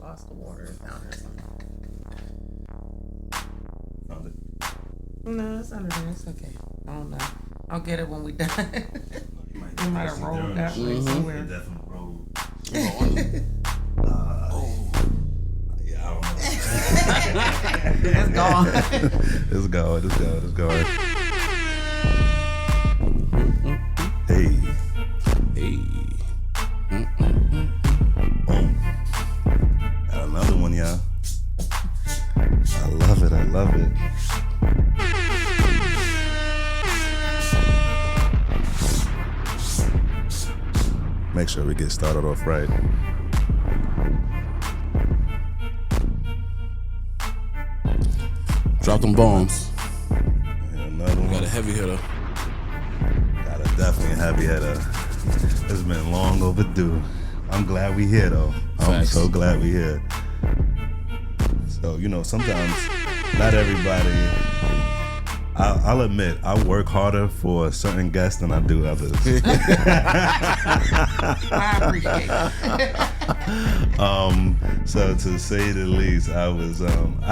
lost the water. It's down there somewhere. Found it. No, it's under there. It's okay. I don't know. I'll get it when we done. We might have rolled that way somewhere. It definitely rolled. Yeah, I don't know. It's gone. It's going. It's going. Hey. Boom. Got another one, y'all. I love it. Make sure we get started off right. Drop them bombs. Another one. Got a heavy hitter. Got a definitely heavy hitter. It's been long overdue. I'm glad we here though. I'm Facts. so glad we here. So, sometimes not everybody, I'll admit, I work harder for certain guests than I do others. I appreciate it. So to say the least, I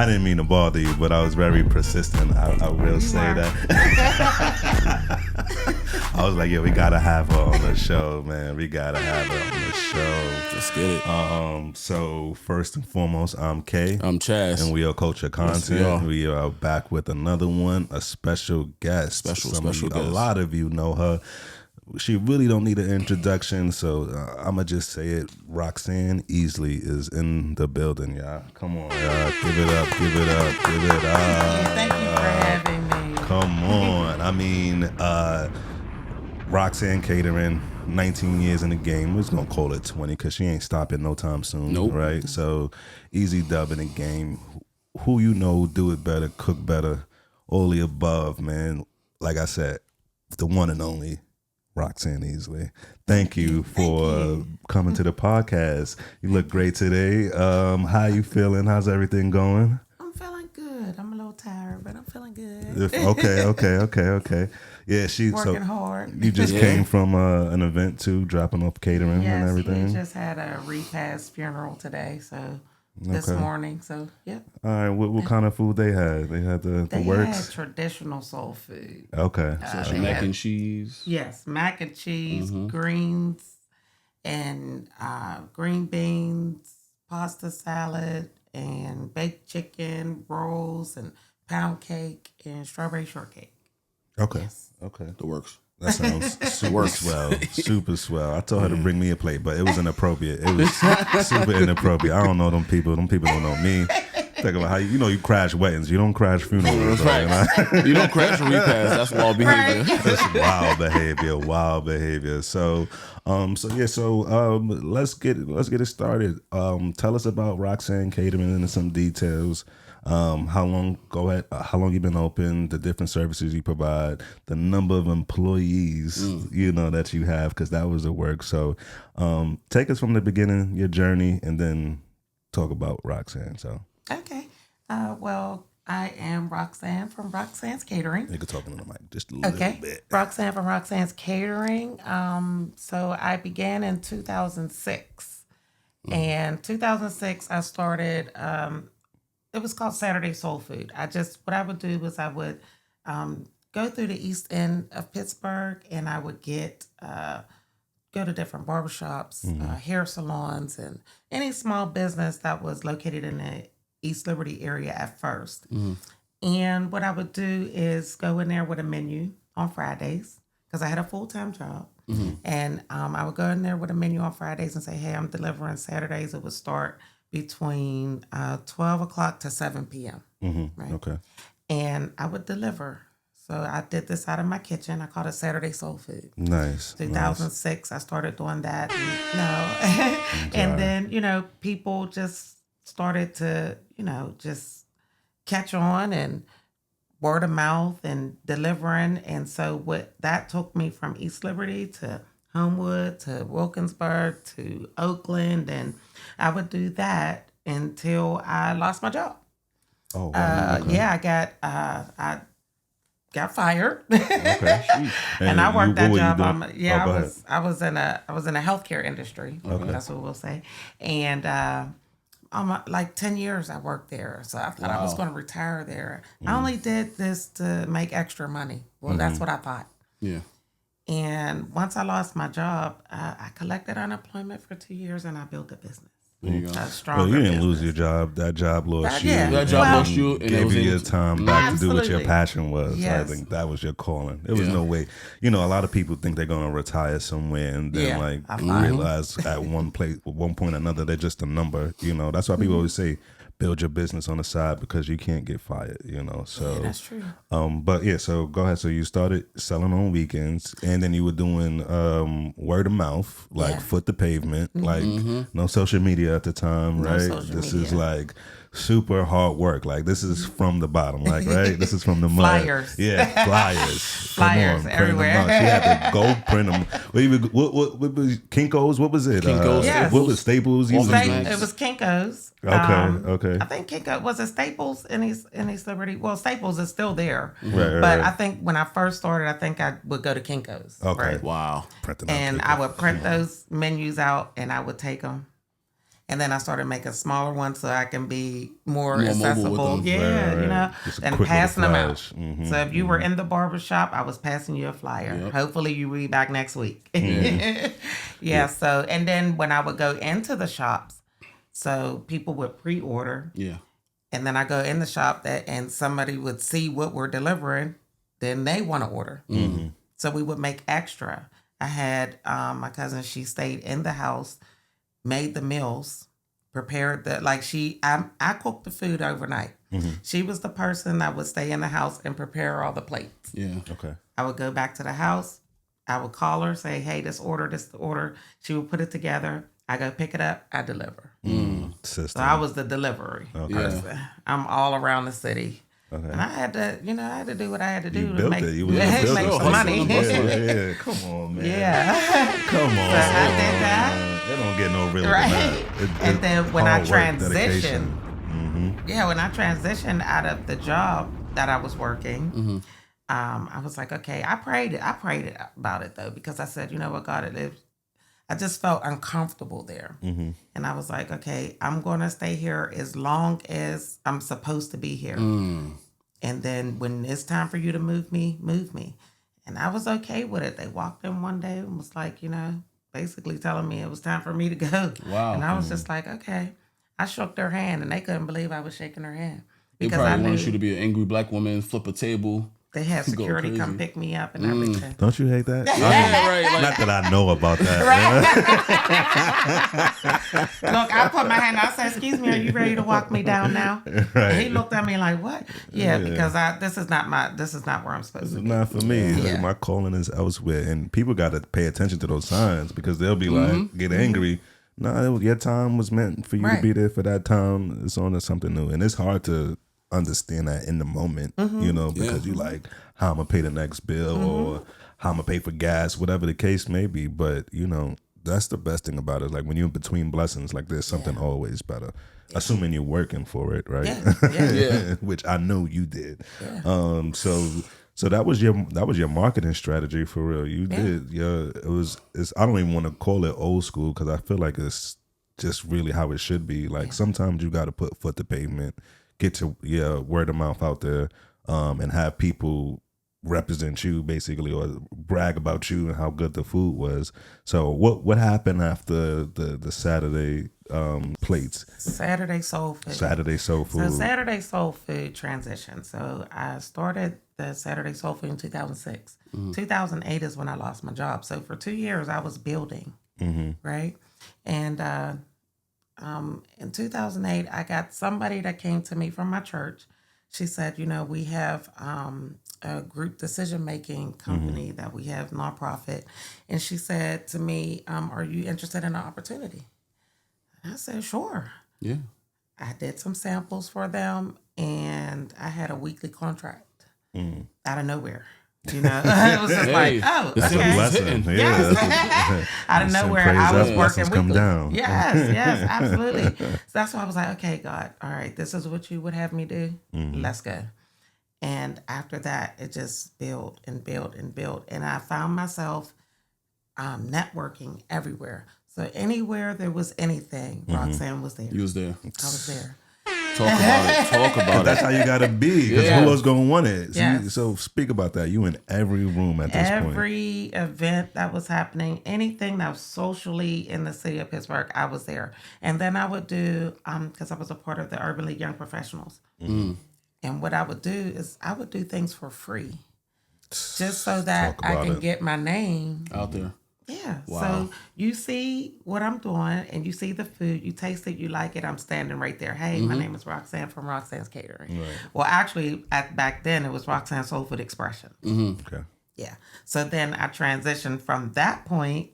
didn't mean to bother you, but I was very persistent. I will say that. I was like, yeah, we gotta have her on the show, man. We gotta have her on the show. Let's get it. So first and foremost, I'm Kay. I'm Chaz. And we are Culture Content. Yes, we are back with another one, a special guest. Special guest. guest. A lot of you know her. She really don't need an introduction, so I'm going to just say it. Roxanne Easley is in the building, y'all. Come on, y'all. Give it up. Thank you for having me. Come on. I mean, Roxanne Catering, 19 years in the game. We're just going to call it 20 because she ain't stopping no time soon. Nope. Right? So, easy dub in the game. Who you know, do it better, cook better, all the above, man. Like I said, the one and only Roxanne Easley. Thank you for coming to the podcast. You look great today. How you feeling? How's everything going? I'm feeling good. I'm a little tired, but I'm feeling good. Okay. Yeah, Working hard. You just came from an event too, dropping off catering Yes, and everything. we just had a repast funeral today, so this morning. So, yep. All right, what kind of food they had? They had the They works? had traditional soul food. Okay. So mac and cheese. Yes, mac and cheese, greens, and green beans, pasta salad, and baked chicken, rolls, and pound cake, and strawberry shortcake. Okay. Yes. Okay. The works. That sounds super swell. Super swell. I told her to bring me a plate, but it was inappropriate. It was super inappropriate. I don't know them people. Them people don't know me. Think about how you crash weddings. You don't crash funerals. Right. You don't crash a repast. That's wild behavior. That's wild behavior. So let's get it started. Tell us about Roxanne Catering in some details. How long you been open, the different services you provide, the number of employees that you have, because that was the work. So take us from the beginning, your journey, and then talk about Roxanne. So Okay. Well, I am Roxanne from Roxanne's Catering. you can talk into the mic just a little bit. Roxanne from Roxanne's Catering. So I began in 2006. And 2006, I started, it was called Saturday Soul Food. What I would do was I would go through the east end of Pittsburgh, and I would go to different barbershops, hair salons, and any small business that was located in the East Liberty area at first. And what I would do is go in there with a menu on Fridays, because I had a full-time job. And I would go in there with a menu on Fridays and say, hey, I'm delivering Saturdays. It would start between 12 o'clock to 7 p.m. Right? Okay. And I would deliver. So I did this out of my kitchen. I called it Saturday Soul Food. Nice. 2006, I started doing that. And then, people just started to, just catch on, and word of mouth and delivering. And so that took me from East Liberty to Homewood to Wilkinsburg to Oakland. And I would do that until I lost my job. Oh, wow. Okay. Yeah, I got fired. Okay. And I worked that job. I was in a healthcare industry. Okay. That's what we'll say. And like 10 years I worked there. So I thought I was going to retire there. I only did this to make extra money. Well, that's what I thought. Yeah. And once I lost my job, I collected unemployment for 2 years and I built a business. There you go. A stronger Well, you didn't business. lose your job. That job lost you. Yeah. That job Well, lost you, and it Gave was you able your to- time back to do what your Absolutely. passion was. Yes. I think that was your calling. There was Yeah. no way. You know, a lot of people think they're going to retire somewhere and then Yeah, like I find. realize at one point or another they're just a number. You know, that's why people always say build your business on the side because you can't get fired. You know, so That's true. But yeah, so go ahead. So you started selling on weekends, and then you were doing word of mouth, like Yeah. foot the pavement, like no social media at the time, right? social This is media. like super hard work. Like this is from the bottom, like right. This is from the mud. Flyers. Yeah, flyers. Flyers print 'em everywhere. out. She had to go print them. What was Kinko's? What was it? Kinko's. Yes. What was Staples? You was Walgreens. doing- It was Kinko's. Okay. I think Kinko was it Staples in East Liberty. Well, Staples is still there, Right, but right. I think when I first started, I think I would go to Kinko's. Okay. right? Wow. Printing out And Kinko's. I would print those menus out, and I would take them. And then I started making smaller ones so I can be more More mobile with accessible. them. Yeah, Right, you know, just a and quick little passing them out. flash. Mhm, So if you were in the barbershop, I was passing you a flyer. Yep. Hopefully you will be back next week. Yeah. So, and then when I would go into the shops, so people would pre-order, Yeah. and then I go in the shop and somebody would see what we're delivering, then they want to order. So we would make extra. I had my cousin, she stayed in the house, made the meals, prepared I cooked the food overnight. She was the person that would stay in the house and prepare all the plates. Yeah. Okay. I would go back to the house. I would call her, say, hey, this the order. She would put it together. I go pick it up. I deliver. System. So I was the delivery person. I'm all around the city. Okay. And I had to do what I had to do You to built make, it. You was a make builder. some Hustle money. and bustle. Yeah. Come on, man. Yeah. Come on. So I did that. It don't get no realer Right. than that. And then when I hard work, dedication. Yeah, when I transitioned out of the job that I was working, I was like, okay, I prayed about it though, because I said, you know what, God, I just felt uncomfortable there. And I was like, okay, I'm going to stay here as long as I'm supposed to be here. And then when it's time for you to move me, move me. And I was okay with it. They walked in one day and was like, basically telling me it was time for me to go. Wow. And I was just like, okay. I shook their hand and they couldn't believe I was shaking their hand. They Because I probably knew wanted you to be an angry black woman, flip a table. they had Go security come crazy. pick me up and everything. Don't you hate that? Yeah, right. Like, Not that I know about that. Look, I put my hand out. I said, excuse me, are you ready to walk me down now? Right. And he looked at me like, what? Yeah, because this is not where I'm supposed to be. Not for me. Like, Yeah. my calling is elsewhere, and people got to pay attention to those signs because they'll be like, get angry. No, your time was meant for you to Right. be there for that time. It's on to something new, and it's hard to understand that in the moment, because you like how I'm gonna pay the next bill or how I'm gonna pay for gas, whatever the case may be. But that's the best thing about it. Like when you're in between blessings, like there's something always better. Assuming you're working for it, right? Yeah. Yeah. Which I know you did. So that was your marketing strategy for real. You did. Yeah. I don't even want to call it old school because I feel like it's just really how it should be. Like sometimes you got to put foot to pavement, get your word of mouth out there, and have people represent you basically or brag about you and how good the food was. So what happened after the Saturday plates? Saturday Soul Food. Saturday Soul Food. So Saturday Soul Food transition. So I started the Saturday Soul Food in 2006. 2008 is when I lost my job. So for 2 years I was building, right? And in 2008 I got somebody that came to me from my church. She said, we have a group decision-making company that we have, nonprofit. And she said to me, are you interested in an opportunity? I said, sure. yeah. I did some samples for them, and I had a weekly contract out of nowhere. It was just Hey, like, oh, the That's a okay. blessing. blessing. Yes. Yeah. Out of Send nowhere, praise I up, was working blessings come weekly. down. Yes, absolutely. So that's why I was like, okay, God, all right, this is what you would have me do. Let's go. And after that, it just built and built and built. And I found myself networking everywhere. So anywhere there was anything, Roxanne was there. You was there. I was there. Talk about it. Talk about That's it. how you gotta be. Because Yeah. who else gonna want it? So, Yes. so speak about that. You in every room at this point. Every event that was happening, anything that was socially in the city of Pittsburgh, I was there. And then I would do, because I was a part of the Urban League Young Professionals. And what I would do is I would do things for free, just so that Talk I about can it. get my name. Out there. Yeah. Wow. So you see what I'm doing and you see the food, you taste it, you like it. I'm standing right there. Hey, my name is Roxanne from Roxanne's Catering. Right. Well, actually, back then it was Roxanne Soul Food Expression. Okay. Yeah. So then I transitioned from that point,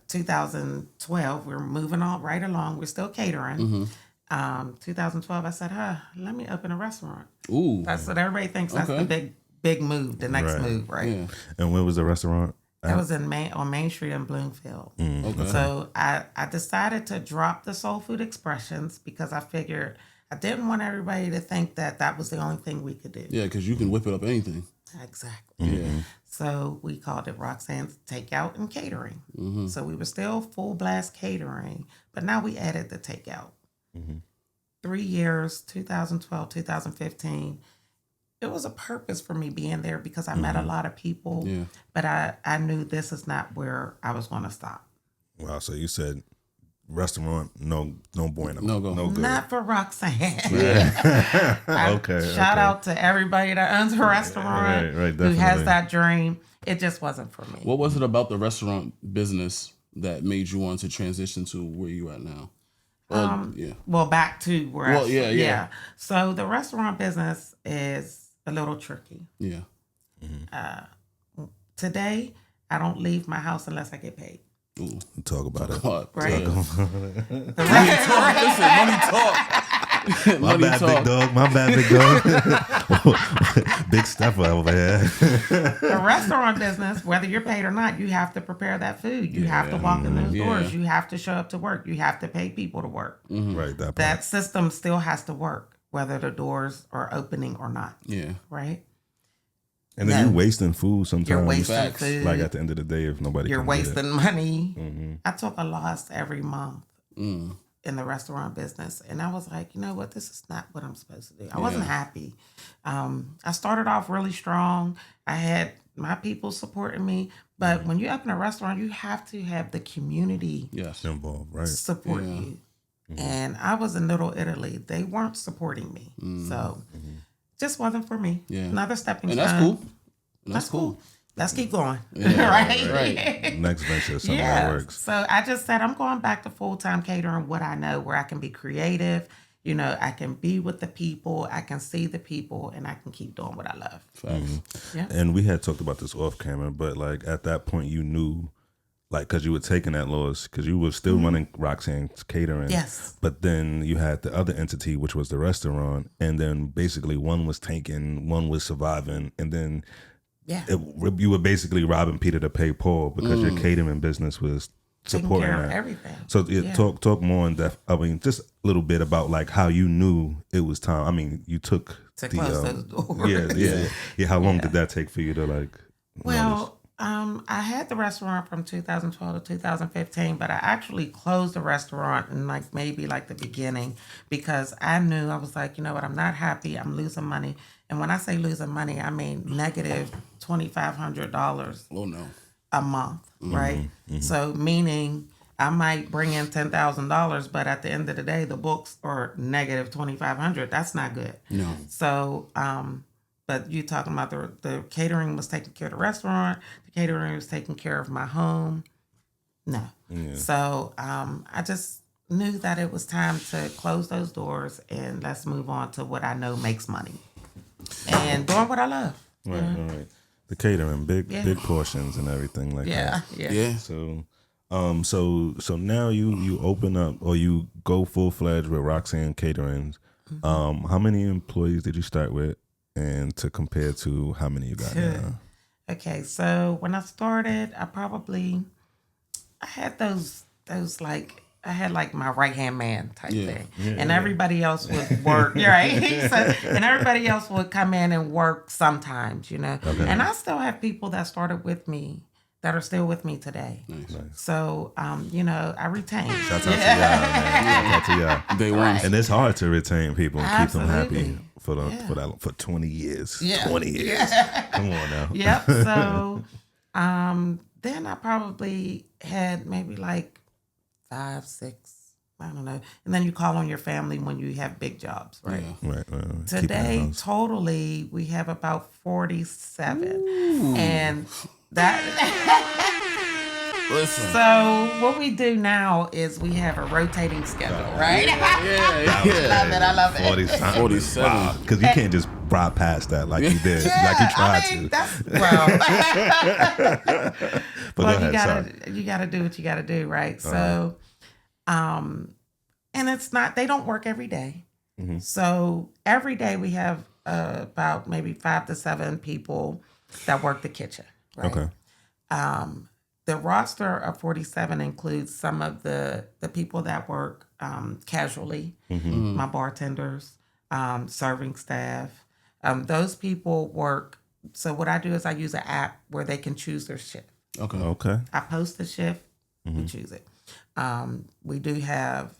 2012, we're moving on right along. We're still catering. 2012, I said, let me open a restaurant. Ooh. That's what everybody thinks. That's Okay. the big move, the next Right. move, right? Yeah. And where was the restaurant? That was on Main Street in Bloomfield. Okay. So I decided to drop the Soul Food Expressions because I figured I didn't want everybody to think that that was the only thing we could do. Yeah, because you can whip it up anything. Exactly. Yeah. So we called it Roxanne's Takeout and Catering. So we were still full blast catering, but now we added the takeout. 3 years, 2012, 2015. It was a purpose for me being there because I met a lot of people, Yeah. but I knew this is not where I was going to stop. Wow. So you said restaurant, no bueno. No go. No good. Not for Roxanne. Okay. Shout out to everybody that owns a restaurant Right, who has definitely. that dream. It just wasn't for me. What was it about the restaurant business that made you want to transition to where you at now? Yeah. Well, back to where Well, yeah. So the restaurant business is a little tricky. Yeah. Today, I don't leave my house unless I get paid. Ooh. Talk about it. What? Right. Yeah. Money talk. Listen, money talk. My Money bad, talk. big dog. My bad, big dog. Big stepper over here. The restaurant business, whether you're paid or not, you have to prepare that food. You have to walk in those doors. Yeah. You have to show up to work. You have to pay people to work. Right, that part. That system still has to work, whether the doors are opening or not. Yeah. Right? And then No. you wasting food sometimes. You're wasting Facts. food. Like at the end of the day, if nobody You're can get it. wasting money. I took a loss every month in the restaurant business. And I was like, you know what? This is not what I'm supposed to do. I wasn't happy. I started off really strong. I had my people supporting me. But when you open a restaurant, you have to have the community Yes. involved, right? support you. And I was in Little Italy. They weren't supporting me. So just wasn't for me. Yeah. Another stepping And stone. that's cool. And That's cool. Let's keep going. Yeah, right? right. Next venture, something Yeah. that works. So I just said I'm going back to full-time catering, what I know, where I can be creative. You know, I can be with the people, I can see the people, and I can keep doing what I love. Facts. Yeah. And we had talked about this off camera, but like at that point, you knew, like, because you were taking that loss, because you were still running Roxanne's Catering. Yes. But then you had the other entity, which was the restaurant, and then basically one was tanking, one was surviving, and then Yeah. you were basically robbing Peter to pay Paul because your catering business was Taking supporting care of that. everything. So Yeah. talk more in depth. I mean, just a little bit about like how you knew it was time. I mean, you took To the close those doors. yeah. How long did that take for you to like? notice? Well, I had the restaurant from 2012 to 2015, but I actually closed the restaurant in like maybe like the beginning because I knew I was like, you know what, I'm not happy. I'm losing money. And when I say losing money, I mean negative $2,500 Oh no. a month, right? So meaning I might bring in $10,000, but at the end of the day, the books are negative $2,500. That's not good. No. So, but you talking about the catering was taking care of the restaurant, the catering was taking care of my home. No. So I just knew that it was time to close those doors and let's move on to what I know makes money and doing what I love. Right. The catering, big portions and everything like that. Yeah. So, so now you open up or you go full fledged with Roxanne Catering. How many employees did you start with, and to compare to how many you got now? Okay, so when I started, I had those like I had like my right hand man type thing, and everybody else would work, right? So, and everybody else would come in and work sometimes, you know. And I still have people that started with me that are still with me today. Nice. So, I retain. Shout out to y'all, man. Shout out to y'all. Day one. And it's hard to retain people and keep them Absolutely. happy for 20 years. Yeah. 20 years. Come on now. Yep. So, then I probably had maybe like 5, 6, I don't know. And then you call on your family when you have big jobs, right? Yeah. Right. Today, totally, we have about 47. And that... Listen. So what we do now is we have a rotating schedule, right? Yeah. I love it. 47. Wow. Because you can't just bypass that like you did. Like you tried to. That's But go ahead, you gotta do what you gotta do, right? So, and it's not, they don't work every day. Mm-hmm. So every day we have about maybe 5 to 7 people that work the kitchen, right? Okay. The roster of 47 includes some of the people that work casually, my bartenders, serving staff. Those people work. So what I do is I use an app where they can choose their shift. Okay. I post the shift, we choose it. We do have,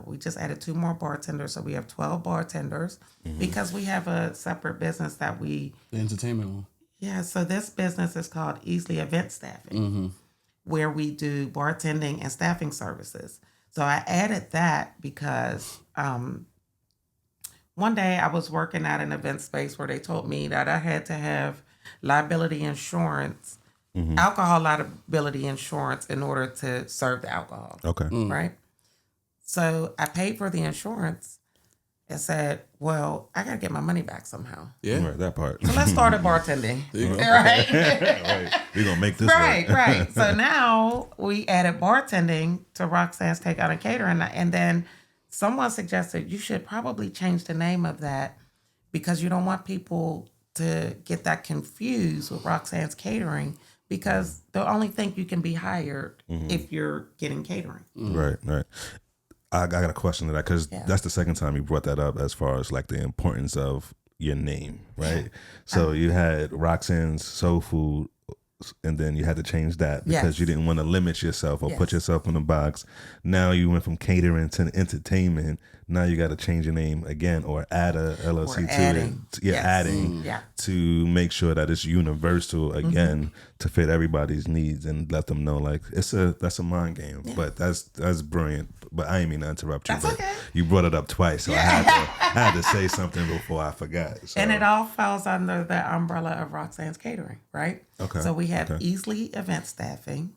we just added 2 more bartenders, so we have 12 bartenders because we have a separate business that we... The entertainment one. Yeah, so this business is called Easley Event Staffing, where we do bartending and staffing services. So I added that because one day I was working at an event space where they told me that I had to have liability insurance, alcohol liability insurance in order to serve the alcohol. Okay. Right? So I paid for the insurance and said, well, I got to get my money back somehow. Yeah. Right, that part. So let's start at bartending. There you go. Right? Right. We're going to make this Right, work. right. So now we added bartending to Roxanne's Catering, and then someone suggested you should probably change the name of that because you don't want people to get that confused with Roxanne's Catering because they'll only think you can be hired if you're getting catering. Right. I got a question to that because that's the second time you brought that up as far as like the importance of your name, right? So you had Roxanne's Soul Food, and then you had to change that because you didn't want to limit yourself or put yourself in a box. Now you went from catering to entertainment. Now you got to change your name again or add a LLC to adding. it. Yeah, adding to make sure that it's universal again to fit everybody's needs and let them know like that's a mind game. But that's brilliant. But I didn't mean to interrupt you. That's but okay. You brought it up twice, so I had to say something before I forgot. So. And it all falls under the umbrella of Roxanne's Catering, right? Okay. So we have Easley Event Staffing,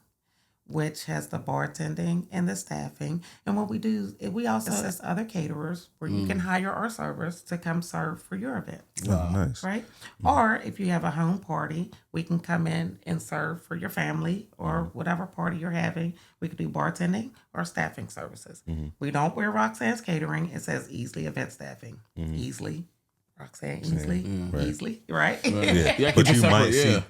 which has the bartending and the staffing. And what we do, we also assist other caterers where you can hire our servers to come serve for your event. Oh, nice. Right? Or if you have a home party, we can come in and serve for your family or whatever party you're having. We can do bartending or staffing services. We don't wear Roxanne's Catering. It says Easley Event Staffing. Easley. Roxanne Easley, Easley, right? Yeah, but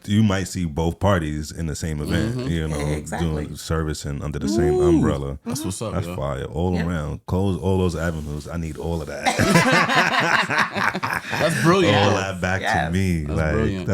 you might see both parties in the same event. You know, exactly. doing servicing under the same umbrella. That's what's up. That's fire all around. Close all those avenues. I need all of that. That's brilliant. All that back to me. That's like brilliant.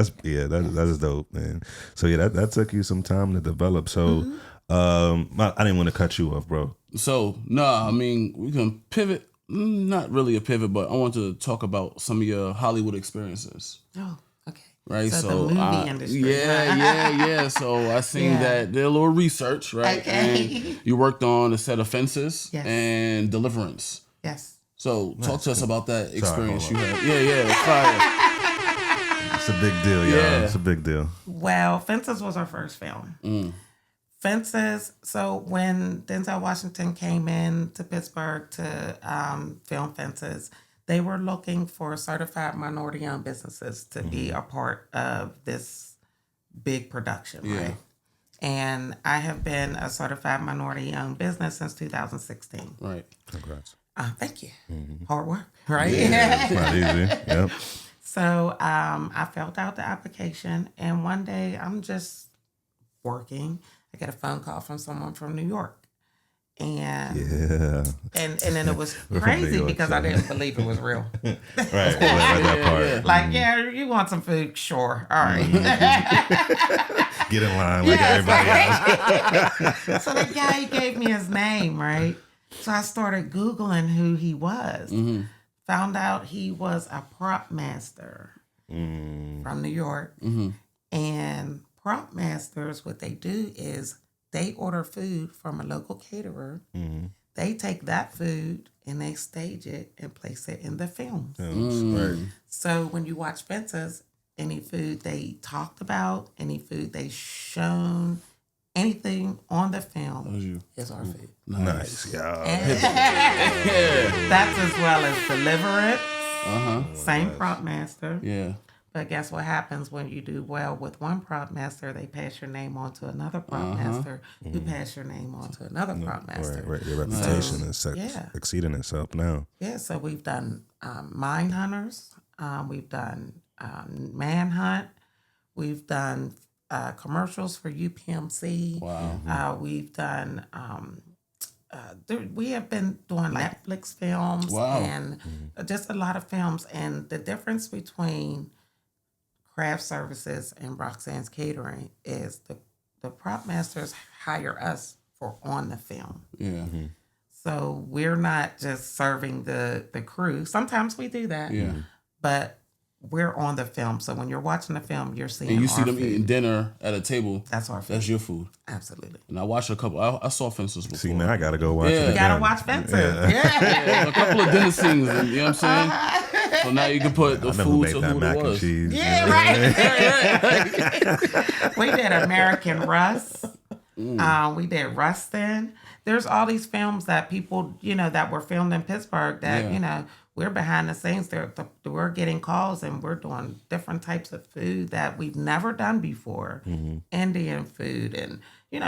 that is dope, man. So yeah, that took you some time to develop. So I didn't want to cut you off, bro. So I mean we can pivot. Not really a pivot, but I want to talk about some of your Hollywood experiences. Oh, okay. Right, So the movie industry. Yeah. So I seen that did a little research, right? Okay. And you worked on a set of Fences Yes. and Deliverance. Yes. So talk to us about that experience hold you had. Yeah, fire. It's a big deal, y'all. Yeah. It's a big deal. Well, Fences was our first film. Fences. So when Denzel Washington came in to Pittsburgh to film Fences, they were looking for certified minority-owned businesses to be a part of this big production, right? And I have been a certified minority-owned business since 2016. Right. Congrats. Thank you. Hard work, right? It's not easy. Yep. So I filled out the application, and one day I'm just working. I get a phone call from someone from New York. and Yeah. and then it was We're from New crazy York, because so- I didn't believe it was real. Right. That part. Yeah. Like, yeah, you want some food? Sure. All right. Get in line like everybody else. So the guy gave me his name, right? So I started Googling who he was. Found out he was a prop master from New York. And prop masters, what they do is they order food from a local caterer. They take that food and they stage it and place it in the films. Right. So when you watch Fences, any food they talked about, any food they shown, anything on the film is our food. Nice. Yeah. That's as well as Deliverance. Same prop master. Yeah. But guess what happens when you do well with one prop master? They pass your name on to another prop master, who pass your name on to another prop master. Right. Your reputation is yeah. exceeding itself now. Yeah, so we've done Mine Hunters, we've done Manhunt, we've done commercials for UPMC. Wow. We've done. We have been doing Netflix films and just a lot of films. And the difference between craft services and Roxanne's Catering is the prop masters hire us for on the film. Yeah. So we're not just serving the crew. Sometimes we do that. Yeah. But we're on the film. So when you're watching the film, you're seeing And you see our them food. eating dinner at a table. That's our food. That's your food. Absolutely. And I watched a couple. I saw Fences before. See, now I gotta go watch Yeah. it. You gotta again. watch Fences. Yeah. Yeah. A couple of dinner scenes. You know what I'm saying? So now you can put the I never food made to that who mac it and was. cheese. Yeah, right. We did American Rust. We did Rustin. There's all these films that people, that were filmed in Pittsburgh that, we're behind the scenes. We're getting calls and we're doing different types of food that we've never done before. Indian food and,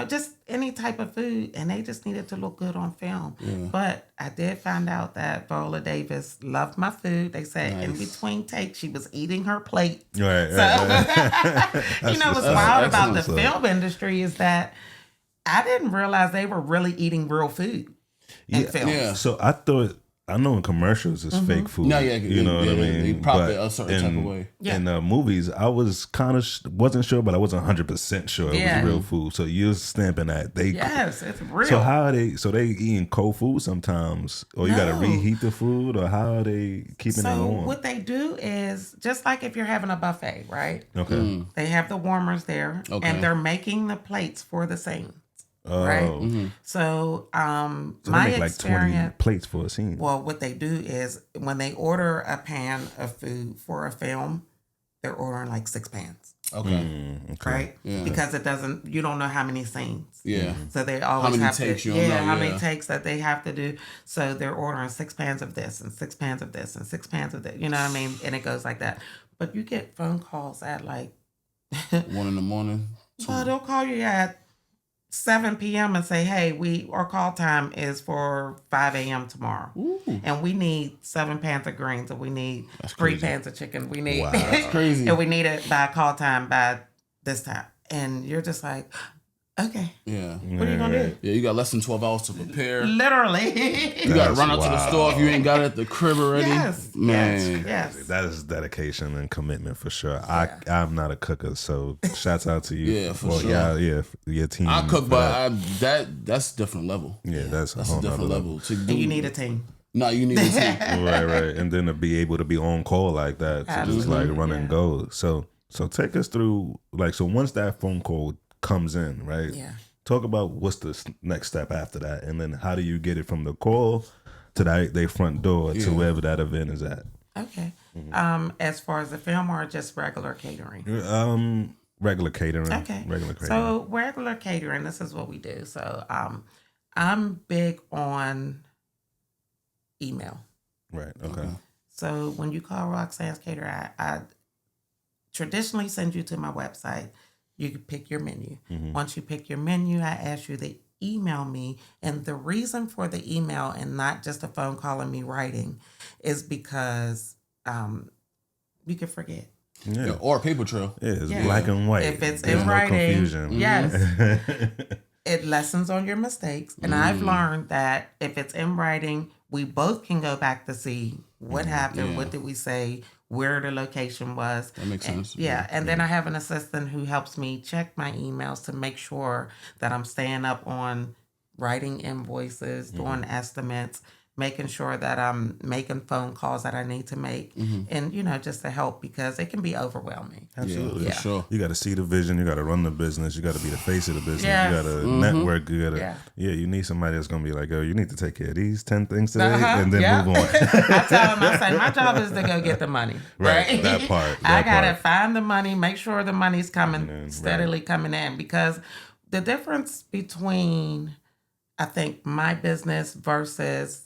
just any type of food. And they just needed to look good on film. But I did find out that Viola Davis loved my food. They said in between takes, she was eating her plate. Right. What's wild about the excellent. film industry is that I didn't realize they were really eating real food in films. Yeah. So I know in commercials it's fake food. No, yeah, you know what I mean. They prop it But a certain type of way. Yeah. In movies, I was kind of wasn't sure, but I wasn't 100% sure it Yeah. was real food. So you're stamping that Yes, it's real. So how are they? So they eating cold food sometimes, or you got to No. reheat the food, or how are they keeping it So warm? what they do is just like if you're having a buffet, right? Okay. They have the warmers there, Okay. and they're making the plates for the scenes, Oh, right? So, so they my make like 20 experience. plates for a scene. Well, what they do is when they order a pan of food for a film, they're ordering like 6 pans, Okay. right? Yeah. Because you don't know how many scenes. Yeah. So they always many have takes to, you don't know, how many yeah. takes that they have to do. So they're ordering 6 pans of this and 6 pans of this and 6 pans of that. You know what I mean? And it goes like that. But you get phone calls at like, 1 in the morning. well, they'll call you at 7 p.m. and say, hey, our call time is for 5 a.m. tomorrow. And we need 7 pans of greens and we need 3 pans of chicken. We need, That's crazy. and we need it by call time by this time. And you're just like, okay, Yeah. what are you going to do? Yeah, you got less than 12 hours to prepare. Literally. You got to That's run out to the wild. store if you ain't got it at the crib already. Yes. Man. Yes. That is dedication and commitment for sure. I'm not a cooker, so shouts out to you. Yeah, for well, sure. Yeah, your team. I cook, for but that. that's a different level. Yeah, that's That's a a whole different nother level. To do, And you need a team. No, you need a team. right. And then to be able to be on call like that, to just like run and go. So take us through so once that phone call comes in, right? Yeah. Talk about what's the next step after that, and then how do you get it from the call to their front door to wherever that event is at? Okay. As far as the film or just regular catering? Regular catering. Okay. Regular catering. So regular catering, this is what we do. So I'm big on email. right. Okay. So when you call Roxanne's Catering, I traditionally send you to my website. You can pick your menu. Once you pick your menu, I ask you to email me. And the reason for the email and not just a phone call and me writing is because you can forget. Yeah. Or a paper trail. Yeah, it's Yeah. black and white. If it's There's in no writing, confusion. yes. it lessens on your mistakes. And I've learned that if it's in writing, we both can go back to see what happened, what did we say, where the location was. That makes sense. Yeah. And then I have an assistant who helps me check my emails to make sure that I'm staying up on writing invoices, doing estimates, making sure that I'm making phone calls that I need to make, and just to help, because it can be overwhelming. Absolutely. For sure. You got to see the vision. You got to run the business. You got to be the face of the business. Yes. You got to network. You got to, you need somebody that's going to be like, oh, you need to take care of these 10 things today and then move on. I tell them, I say, my job is to go get the money. Right? That part. I got to find the money, make sure the money's coming, steadily coming in, because the difference between, I think, my business versus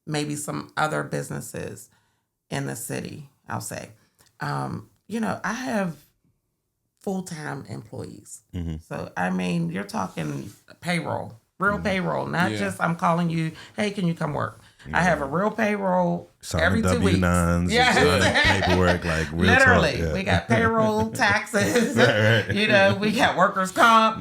maybe some other businesses in the city, I'll say. I have full-time employees. So, I mean, you're talking payroll, real payroll, not just I'm calling you, hey, can you come work? I have a real payroll every 2 weeks. W-9s, paperwork, like real literally, talk, we got payroll, taxes, we got workers' comp,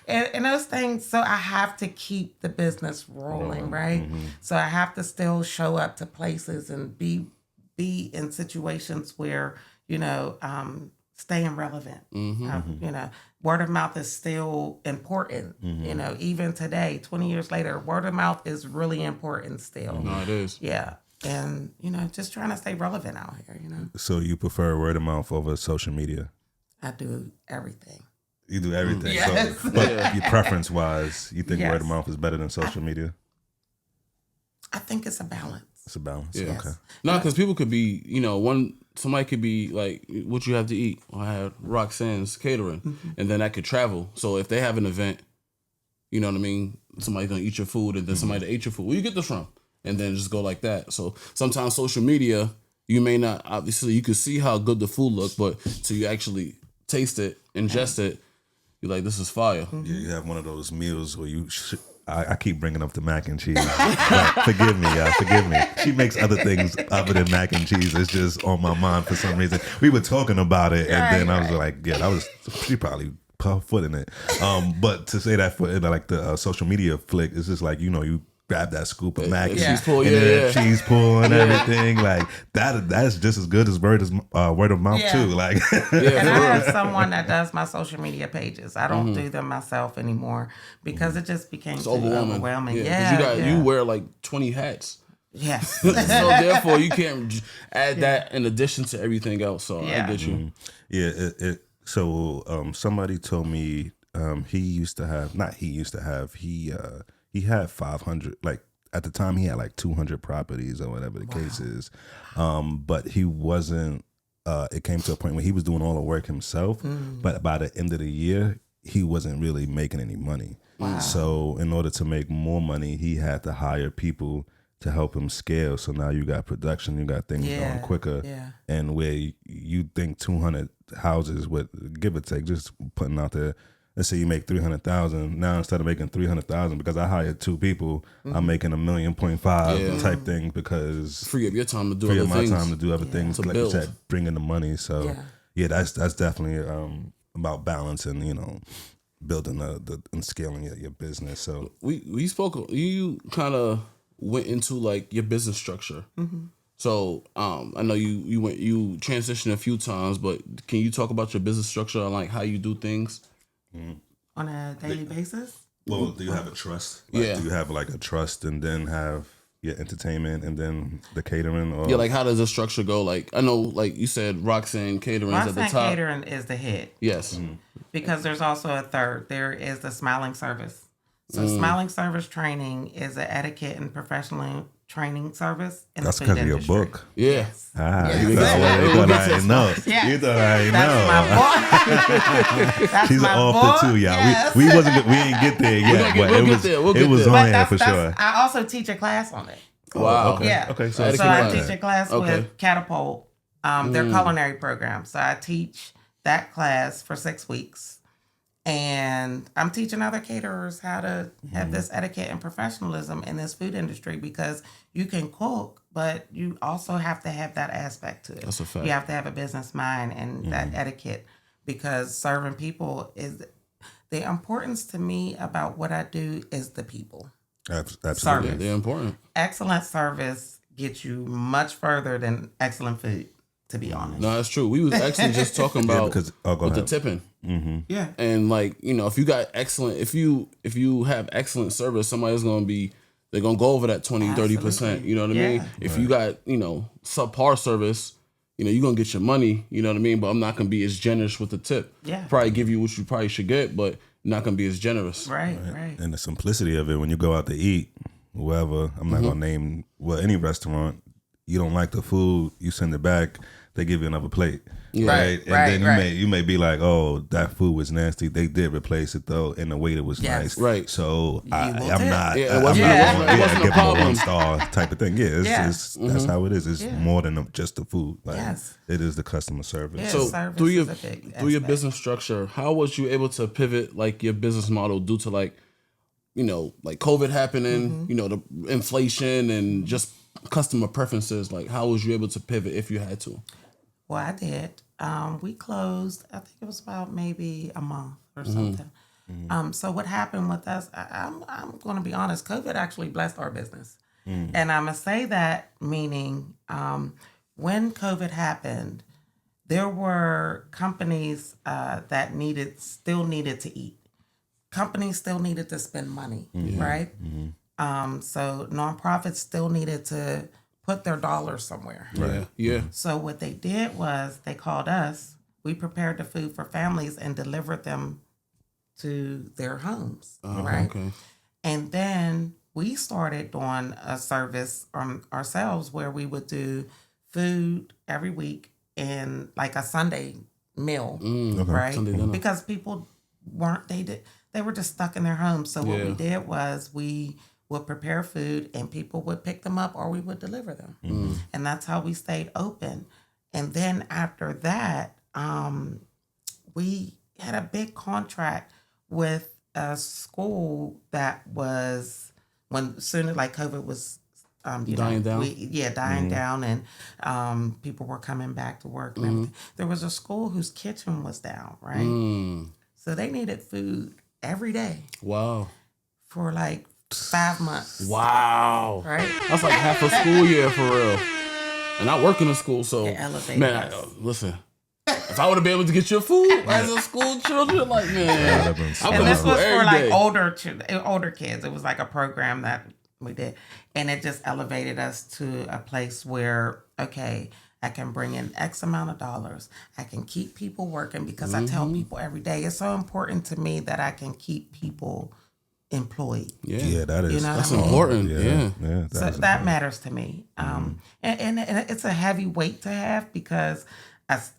and those things. So I have to keep the business rolling, right? So I have to still show up to places and be in situations where, staying relevant. Word of mouth is still important. Even today, 20 years later, word of mouth is really important still. No, it is. Yeah. And, just trying to stay relevant out here, So you prefer word of mouth over social media? I do everything. You do everything. Yes. So, but your preference-wise, you think Yes. word of mouth is better than social media? I think it's a balance. It's a balance. Yeah. Okay. No, because people could be, somebody could be like, what you have to eat. I have Roxanne's Catering, and then that could travel. So if they have an event, you know what I mean? Somebody's going to eat your food, and then somebody that ate your food. Where you get this from? And then just go like that. So sometimes social media, you may not, obviously, you can see how good the food look, but till you actually taste it, ingest it, you're like, this is fire. Yeah, you have one of those meals where I keep bringing up the mac and cheese. Like, forgive me, y'all. Forgive me. She makes other things other than mac and cheese. It's just on my mind for some reason. We were talking about it, and then I was like, she probably footing it. But to say that for like the social media flick, it's just like, you grab that scoop of mac and cheese pull, cheese pull and everything like that's just as good as word of mouth too. Like, and I have someone that does my social media pages. I don't do them myself anymore because it just became too overwhelming. You wear like 20 hats. Yes. So therefore, you can't add that in addition to everything else. So I get you. So somebody told me he had 500, like at the time he had like 200 properties or whatever the case is. But he wasn't, it came to a point where he was doing all the work himself, but by the end of the year, he wasn't really making any money. Wow. So in order to make more money, he had to hire people to help him scale. So now you got production, you got things going quicker. Yeah. And where you think 200 houses with, give or take, just putting out there, let's say you make 300,000. Now instead of making 300,000, because I hired 2 people, I'm making $1.5 million type thing because free up your time to do other things. My time to do other things, like you said, bringing the money. So that's definitely about balance and building and scaling your business. So we spoke. You kind of went into like your business structure. So I know you transitioned a few times, but can you talk about your business structure and like how you do things? On a daily basis? Well, do you have a trust? Do you have like a trust and then have your entertainment and then the catering? Or? Yeah, like how does the structure go? Like I know, like you said, Roxanne Catering is at the top. Roxanne Catering is the head. Yes. Because there's also a third. There is the Smiling Service. So Smiling Service Training is an etiquette and professional training service in That's the food because of your industry. book. Yeah. Yes. You thought I didn't know. Yes. You thought I didn't That's know. my book. That's She's my off book. the two, y'all. Yes. We ain't get there yet, but it was on there for sure. I also teach a class on it. Wow. Okay. Yeah. Okay. So I teach a class with Catapult, their culinary program. So I teach that class for 6 weeks. And I'm teaching other caterers how to have this etiquette and professionalism in this food industry because you can cook, but you also have to have that aspect to it. That's a fact. You have to have a business mind and that etiquette because serving people is the importance to me about what I do is the people. Absolutely. Service. They're important. Excellent service gets you much further than excellent food, to be honest. No, that's true. We was actually just talking about because with the tipping. Yeah. And like, if you got excellent, if you have excellent service, somebody's going to be, they're going to go over that 20-30%. You know what I mean? If you got, subpar service, you're going to get your money, you know what I mean? But I'm not going to be as generous with the tip. Yeah. Probably give you what you probably should get, but not going to be as generous. Right. And the simplicity of it, when you go out to eat, whoever, I'm not going to name, any restaurant, you don't like the food, you send it back, they give you another plate. Right. And then you may be like, oh, that food was nasty. They did replace it though, and the waiter was nice. Right. So I'm tip. not. It wasn't a give them a problem. 1-star type of thing. Yeah, it's that's how it is. It's more than just the food. Like, it is the customer service. Yeah, so service through your is a big through your aspect. business structure, how was you able to pivot like your business model due to like COVID happening, the inflation and just customer preferences? Like, how was you able to pivot if you had to? Well, I did. We closed, I think it was about maybe a month or something. So what happened with us, I'm going to be honest, COVID actually blessed our business. And I'm going to say that meaning when COVID happened, there were companies that still needed to eat. Companies still needed to spend money, right? So nonprofits still needed to put their dollars somewhere. Right. Yeah. So what they did was they called us. We prepared the food for families and delivered them to their homes, right? Okay. And then we started doing a service ourselves where we would do food every week in like a Sunday meal, right? Sunday dinner. Because people they were just stuck in their homes. So what we did was we would prepare food and people would pick them up or we would deliver them. And that's how we stayed open. And then after that, we had a big contract with a school that was, soon as like COVID was dying down? Dying down, and people were coming back to work and everything. There was a school whose kitchen was down, right? So they needed food every day Wow. for like 5 months. Wow. Right? That's like half a school year for real. And I work in a school, so It elevated man, us. listen. If I would have been able to get your food as a school children, like man, I'd have been I'm so And going to this school was for every like day. older kids. It was like a program that we did, and it just elevated us to a place where I can bring in X amount of dollars. I can keep people working because I tell people every day it's so important to me that I can keep people employed. Yeah, that is. You know that's what I mean? important. Yeah. So that matters to me. And it's a heavy weight to have because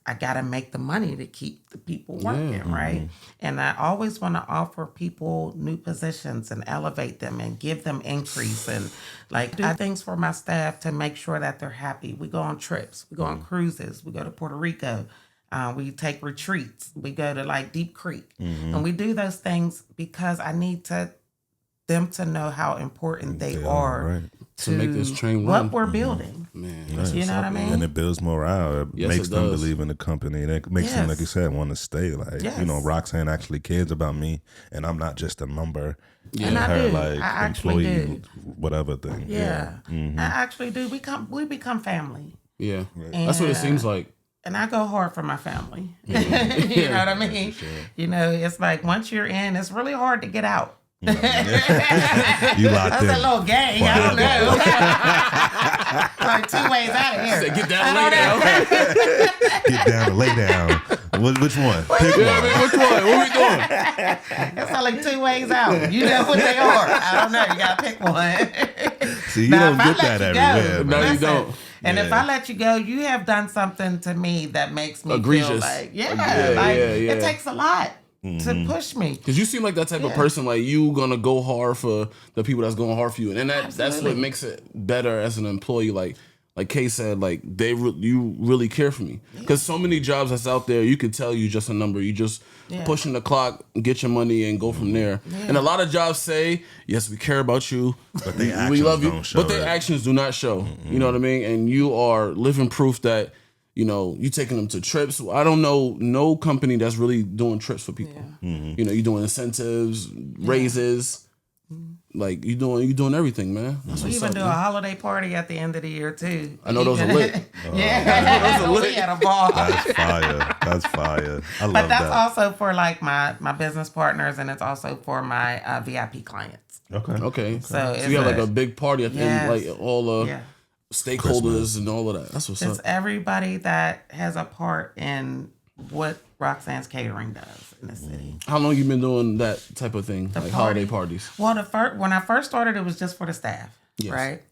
I got to make the money to keep the people working, right? And I always want to offer people new positions and elevate them and give them increase and like do things for my staff to make sure that they're happy. We go on trips. We go on cruises. We go to Puerto Rico. We take retreats. We go to like Deep Creek. And we do those things because I need them to know how important they are To make this train what run. we're building. Man, You know what I mean? And it builds morale. It Yes, makes it them does. believe in the company. And it makes them, like you said, want to stay. Like, Yes. Roxanne actually cares about me, and I'm not just a number. And I her do. like I actually employee, do. whatever thing. Yeah. I actually do. We become family. yeah. That's what it seems like. And I go hard for my family. You know what I mean? You know, it's like once you're in, it's really hard to get out. You locked That's in. a little gang. I don't know. Like 2 ways out of here. Say, get down, lay down. Get down and lay down. Which one? Pick Yeah, I one. mean, which one? What we doing? It's like 2 ways out. You know what they are. I don't know. You gotta pick one. See, you Now, don't if I get that let you everywhere. go, No, man. you don't. And if I let you go, you have done something to me that makes me feel Egregious. like, Yeah, it takes a lot to push me. Because you seem like that type of person, like you gonna go hard for the people that's going hard for you, and that's what Absolutely. makes it better as an employee. Like Kay said, like you really care for me. Because so many jobs that's out there, you could tell you just a number. You just pushing the clock, get your money, and go from there. And a lot of jobs say, yes, we care about you, But they we actions love you, don't show but their it. actions do not show. You know what I mean? And you are living proof that you know, you taking them to trips. I don't know no company that's really doing trips for people. You know, you doing incentives, raises. Like you doing everything, man. That's We what's even up, do man. a holiday party at the end of the year too. I know those are lit. Yeah, Those are lit. we had a ball. That's fire. That's fire. I love But that's that. also for like my business partners, and it's also for my VIP clients. Okay. So it's you have like a- a big party at the end, Yes. like all the Yeah, stakeholders and all of that. That's what's it's up. everybody that has a part in what Roxanne's Catering does in the city. How long you been doing that type of thing, like holiday party? parties? Well, when I first started, it was just for the staff, Yes. right?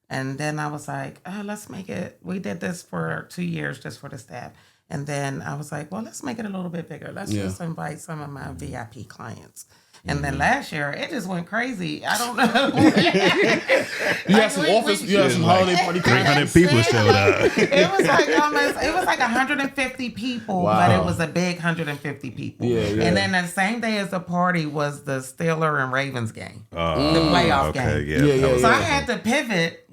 And then I was like, oh, let's make it. We did this for 2 years just for the staff. And then I was like, well, let's make it a little bit bigger. Let's just invite some of my VIP clients. And then last year, it just went crazy. I don't know. You had some you had some holiday party 300 people showed up. It was like 150 people, Wow. but it was a big 150 people. Yeah. And then the same day as the party was the Steeler and Ravens game, the playoff game. Yeah, that was So I awesome. had to pivot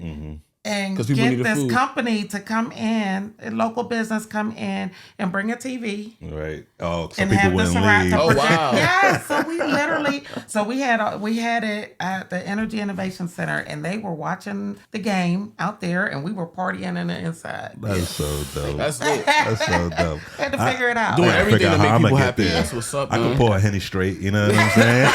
and 'Cause people get needed this food. company to come in, a local business come in and bring a TV. Right. Oh, so And people have the wouldn't surround leave. to Oh, project. wow. Yeah, so we had it at the Energy Innovation Center, and they were watching the game out there, and we were partying in the inside. That's so dope. That's lit. That's so dope. Had to figure it out. Doing gotta everything figure to out make how I'ma people get happy. there. That's what's up, I man. can pour a Henny straight, you know what I'm saying?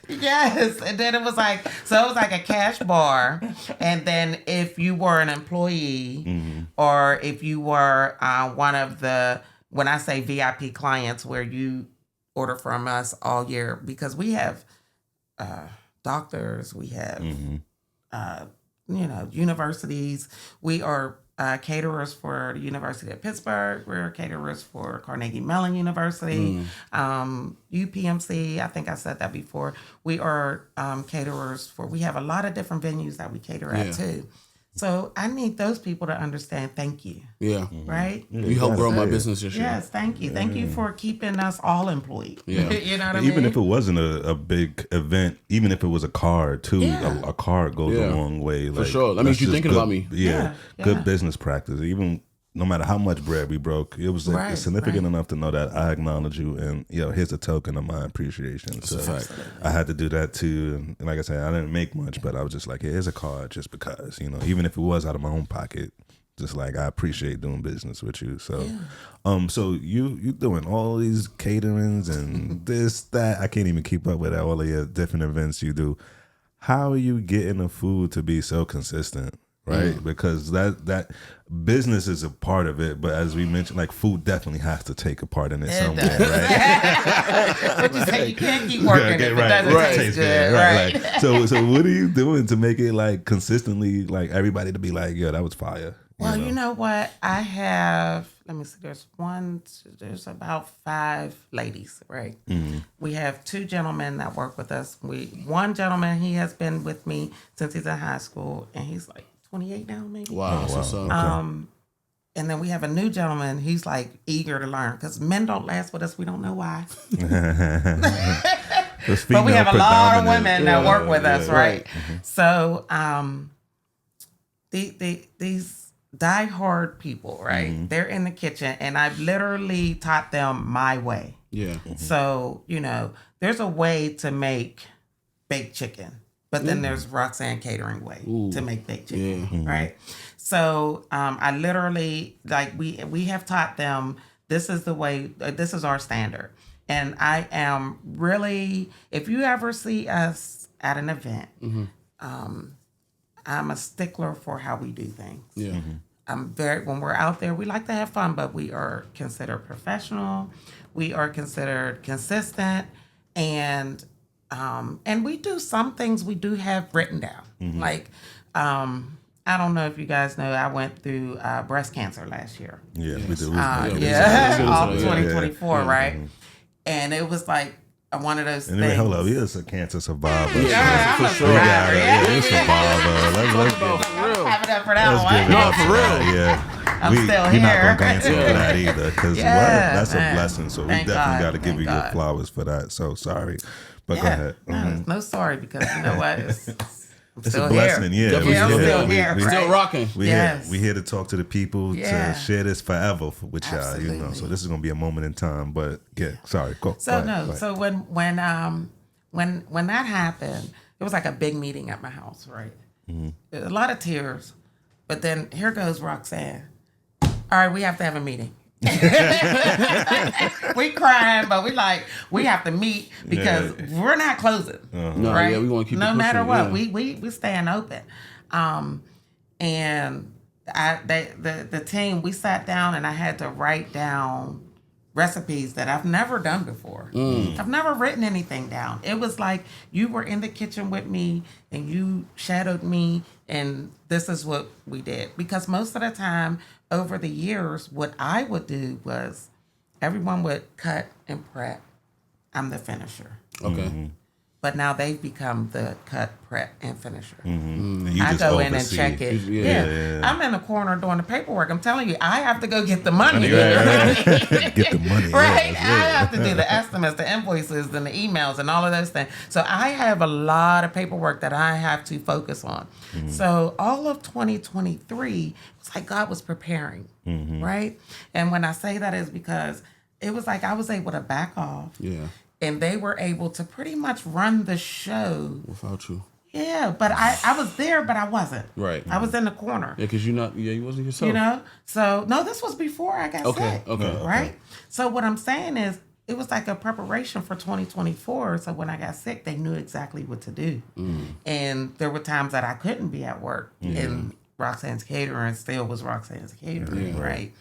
Yes, and then it was like a cash bar, and then if you were an employee or if you were one of the, when I say VIP clients, where you order from us all year, because we have doctors, we have universities, we are caterers for the University of Pittsburgh. We're caterers for Carnegie Mellon University, UPMC. I think I said that before. We are caterers for. We have a lot of different venues that we cater at too. So I need those people to understand. Thank you. Yeah. Right. You helped grow my business this year. Yes. Thank you. Thank you for keeping us all employed. Yeah. You know what I mean? Even if it wasn't a big event, even if it was a card too, a card goes a long way. For sure. That means that's you're just thinking good- about me. Yeah, Yeah. good business practice. Even no matter how much bread we broke, it was Right, significant right. enough to know that I acknowledge you, and here's a token of my appreciation. So a fact. I had to do that too. And like I said, I didn't make much, but I was just like, here's a card, just because, even if it was out of my own pocket. Just like I appreciate doing business with you. So, so you doing all these caterings and this, that. I can't even keep up with all of your different events you do. How are you getting the food to be so consistent? Right? Because that business is a part of it, but as we mentioned, like food definitely has to take a part in it somewhere, right? But you say you can't keep working if it doesn't taste good, right? Like, so what are you doing to make it like consistently, like everybody to be like, yo, that was fire? Well, you know what? I have, let me see, there's about 5 ladies, right? We have 2 gentlemen that work with us. One gentleman, he has been with me since he's in high school, and he's like 28 now, maybe. Wow. That's what's up. And then we have a new gentleman, he's like eager to learn, because men don't last with us, we don't know why. But we have a lot of women that work with us, right? So these diehard people, right? They're in the kitchen, and I've literally taught them my way. Yeah. So, there's a way to make baked chicken, but then there's Roxanne Catering way to make baked chicken, right? So I literally, like, we have taught them, this is the way, this is our standard. And I am really, if you ever see us at an event, I'm a stickler for how we do things. Yeah. When we're out there, we like to have fun, but we are considered professional. We are considered consistent, and we do some things we do have written down. Like, I don't know if you guys know, I went through breast cancer last year. Yeah, we do. All 2024, right? And it was like one of those Anyway, things. hold up, you're a cancer survivor. Yeah, I'm a sure. survivor. You're a survivor. Let's Have it up for that one. give it No, up for real. Yeah. I'm still You're here. not going to answer for that either, because that's a man. blessing. So Thank we definitely God. got to give Thank you your God. flowers for that. So sorry. But go Yeah. ahead. No, no sorry, because you know what? It's still a blessing, here. yeah. Definitely I'm still still here. here. We still right? rocking. Yes. We here to talk to the people Yeah. to share this forever with y'all, you know. Absolutely. So this is gonna be a moment in time. But sorry, go. So go ahead. so when that happened, it was like a big meeting at my house, right? A lot of tears, but then here goes Roxanne. All right, we have to have a meeting. We crying, but we have to meet because we're not closing, No, right? yeah, we want to keep it no pushing, matter what. yeah. We staying open, and the team, we sat down and I had to write down recipes that I've never done before. I've never written anything down. It was like you were in the kitchen with me and you shadowed me, and this is what we did. Because most of the time over the years, what I would do was everyone would cut and prep. I'm the finisher. Okay. But now they've become the cut, prep, and finisher. And you I just go in and oversee. check it. Yeah. I'm in the corner doing the paperwork. I'm telling you, I have to go get the money. Right. Get the money. Right? Yeah, I have to do the estimates, the invoices, and the emails, and all of those things. So I have a lot of paperwork that I have to focus on. So all of 2023, it's like God was preparing, right? And when I say that is because it was like I was able to back off. Yeah. And they were able to pretty much run the show. Without you. Yeah, but I was there, but I wasn't. Right. I was in the corner. Yeah, because you wasn't yourself. You know? So, no, this was before I got sick. Okay. Right? So, what I'm saying is, it was like a preparation for 2024. So, when I got sick, they knew exactly what to do. And there were times that I couldn't be at work. And Roxanne's Catering still was Roxanne's Catering, right?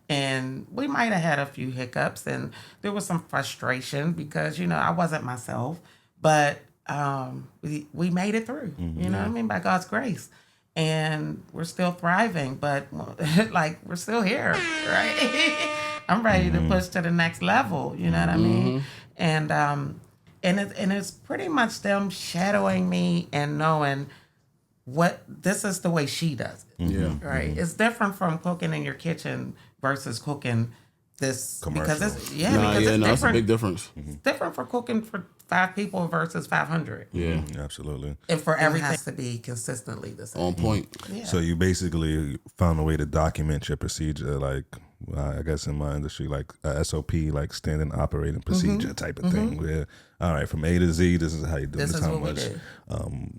And we might have had a few hiccups, and there was some frustration because, I wasn't myself. But we made it through, you know what I mean, by God's grace. And we're still thriving, but like we're still here, right? I'm ready to push to the next level, you know what I mean? And it's pretty much them shadowing me and knowing what this is the way she does it. Yeah. Right. It's different from cooking in your kitchen versus cooking this Commercial. because it's It's a different. big difference. It's different for cooking for 5 people versus 500. Yeah. Absolutely. And for everything has to be consistently the same. On point. Yeah. So you basically found a way to document your procedure, like I guess in my industry, like a SOP, like standard operating procedure type of thing. Where all right, from A to Z, this is how you do. This This is how what we much do.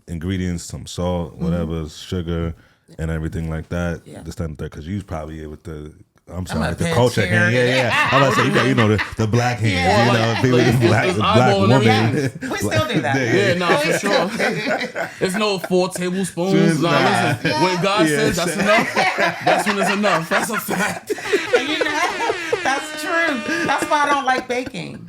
ingredients, some salt, whatever, sugar, and everything like that. Yeah. This time, because you was probably able to. I'm a sorry, the pinch culture here. hand. Yeah. I'm about to say, you know the black hand. Yeah. You know, people Like, with the black it's black eyeball and woman. Yes, we still do that. Yeah, no, for sure. There's no 4 tablespoons. Nah, Nah. listen. When God Yeah. says that's enough, that's when it's enough. That's a fact. That's true. That's why I don't like baking.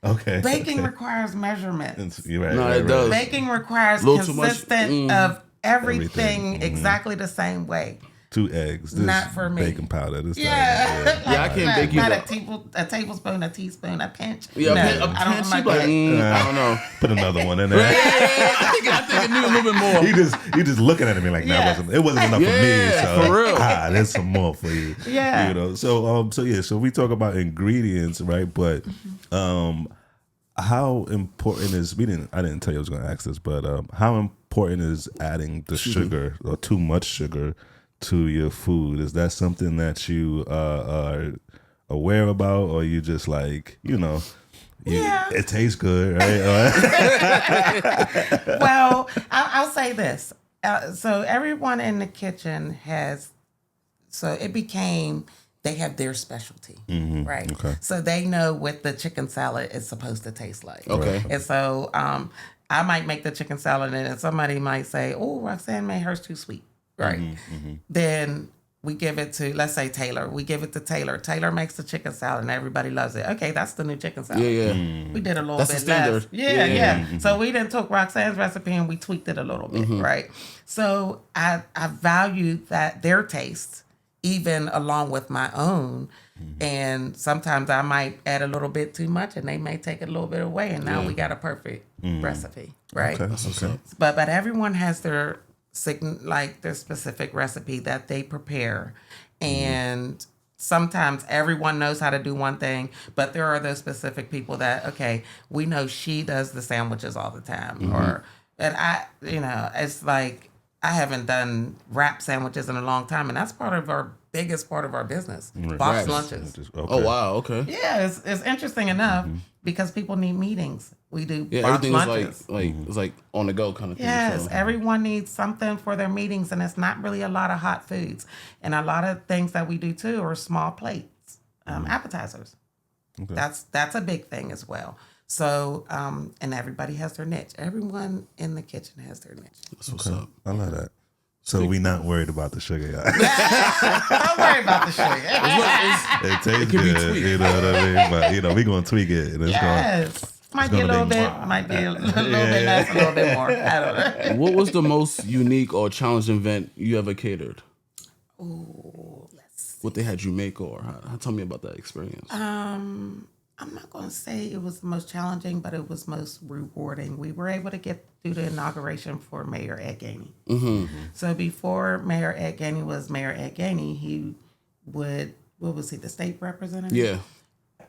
Okay. Baking requires measurements. You're right. No, right, it does. Baking requires Little too much. consistent of everything Everything. exactly the same way. 2 eggs. This Not for me. Baking powder. This Yeah. That. Yeah, I can't bake Not either. a tablespoon, a teaspoon, a pinch. Yeah, No, a I don't pinch, like you like, that. I don't know. Put another one in there. Yeah, I think it need a little bit more. You just looking at me like Yeah. it wasn't enough for me. Yeah, So for real. there's some more for you. Yeah. You know. So we talk about ingredients, right? But how important is I didn't tell you I was gonna ask this, but how important is adding the sugar or too much sugar to your food? Is that something that you are aware about, or you just like, Yeah. it tastes good, right? Well, I'll say this. So everyone in the kitchen they have their specialty, right? Okay. So they know what the chicken salad is supposed to taste like. Okay. And so I might make the chicken salad and somebody might say, oh, Roxanne made hers too sweet, right? Then we give it to, let's say Taylor. We give it to Taylor. Taylor makes the chicken salad and everybody loves it. Okay, that's the new chicken salad. Yeah. We did a little That's the bit standard. less. Yeah. So we then took Roxanne's recipe and we tweaked it a little bit, right? So I value their taste even along with my own. And sometimes I might add a little bit too much and they may take it a little bit away. And now we got a perfect recipe, right? Okay. But everyone has their specific recipe that they prepare. And sometimes everyone knows how to do one thing, but there are those specific people that, okay, we know she does the sandwiches all the time, or And it's like I haven't done wrap sandwiches in a long time, and that's biggest part of our business. Box Wraps. lunches. Okay. Oh wow, okay. Yeah, it's interesting enough because people need meetings. We do Yeah, box everything lunches. is like it's like on the go kind of thing. Yes, so. everyone needs something for their meetings, and it's not really a lot of hot foods. And a lot of things that we do too are small plates, appetizers. Okay. That's a big thing as well. So, and everybody has their niche. Everyone in the kitchen has their niche. That's what's up. I love that. So we not worried about the sugar, y'all. Don't worry about the sugar. It tastes can be good, tweaked. you know what I mean? But we gonna tweak it, and it's Yes. Might be a gonna little be- bit, might be a little bit less, a little bit more. I don't know. What was the most unique or challenging event you ever catered? Ooh, let's What they had you make, or tell me about that experience. I'm not going to say it was the most challenging, but it was most rewarding. We were able to do the inauguration for Mayor Ed Gainey. So before Mayor Ed Gainey was Mayor Ed Gainey, he would, what was he, the state representative? Yeah.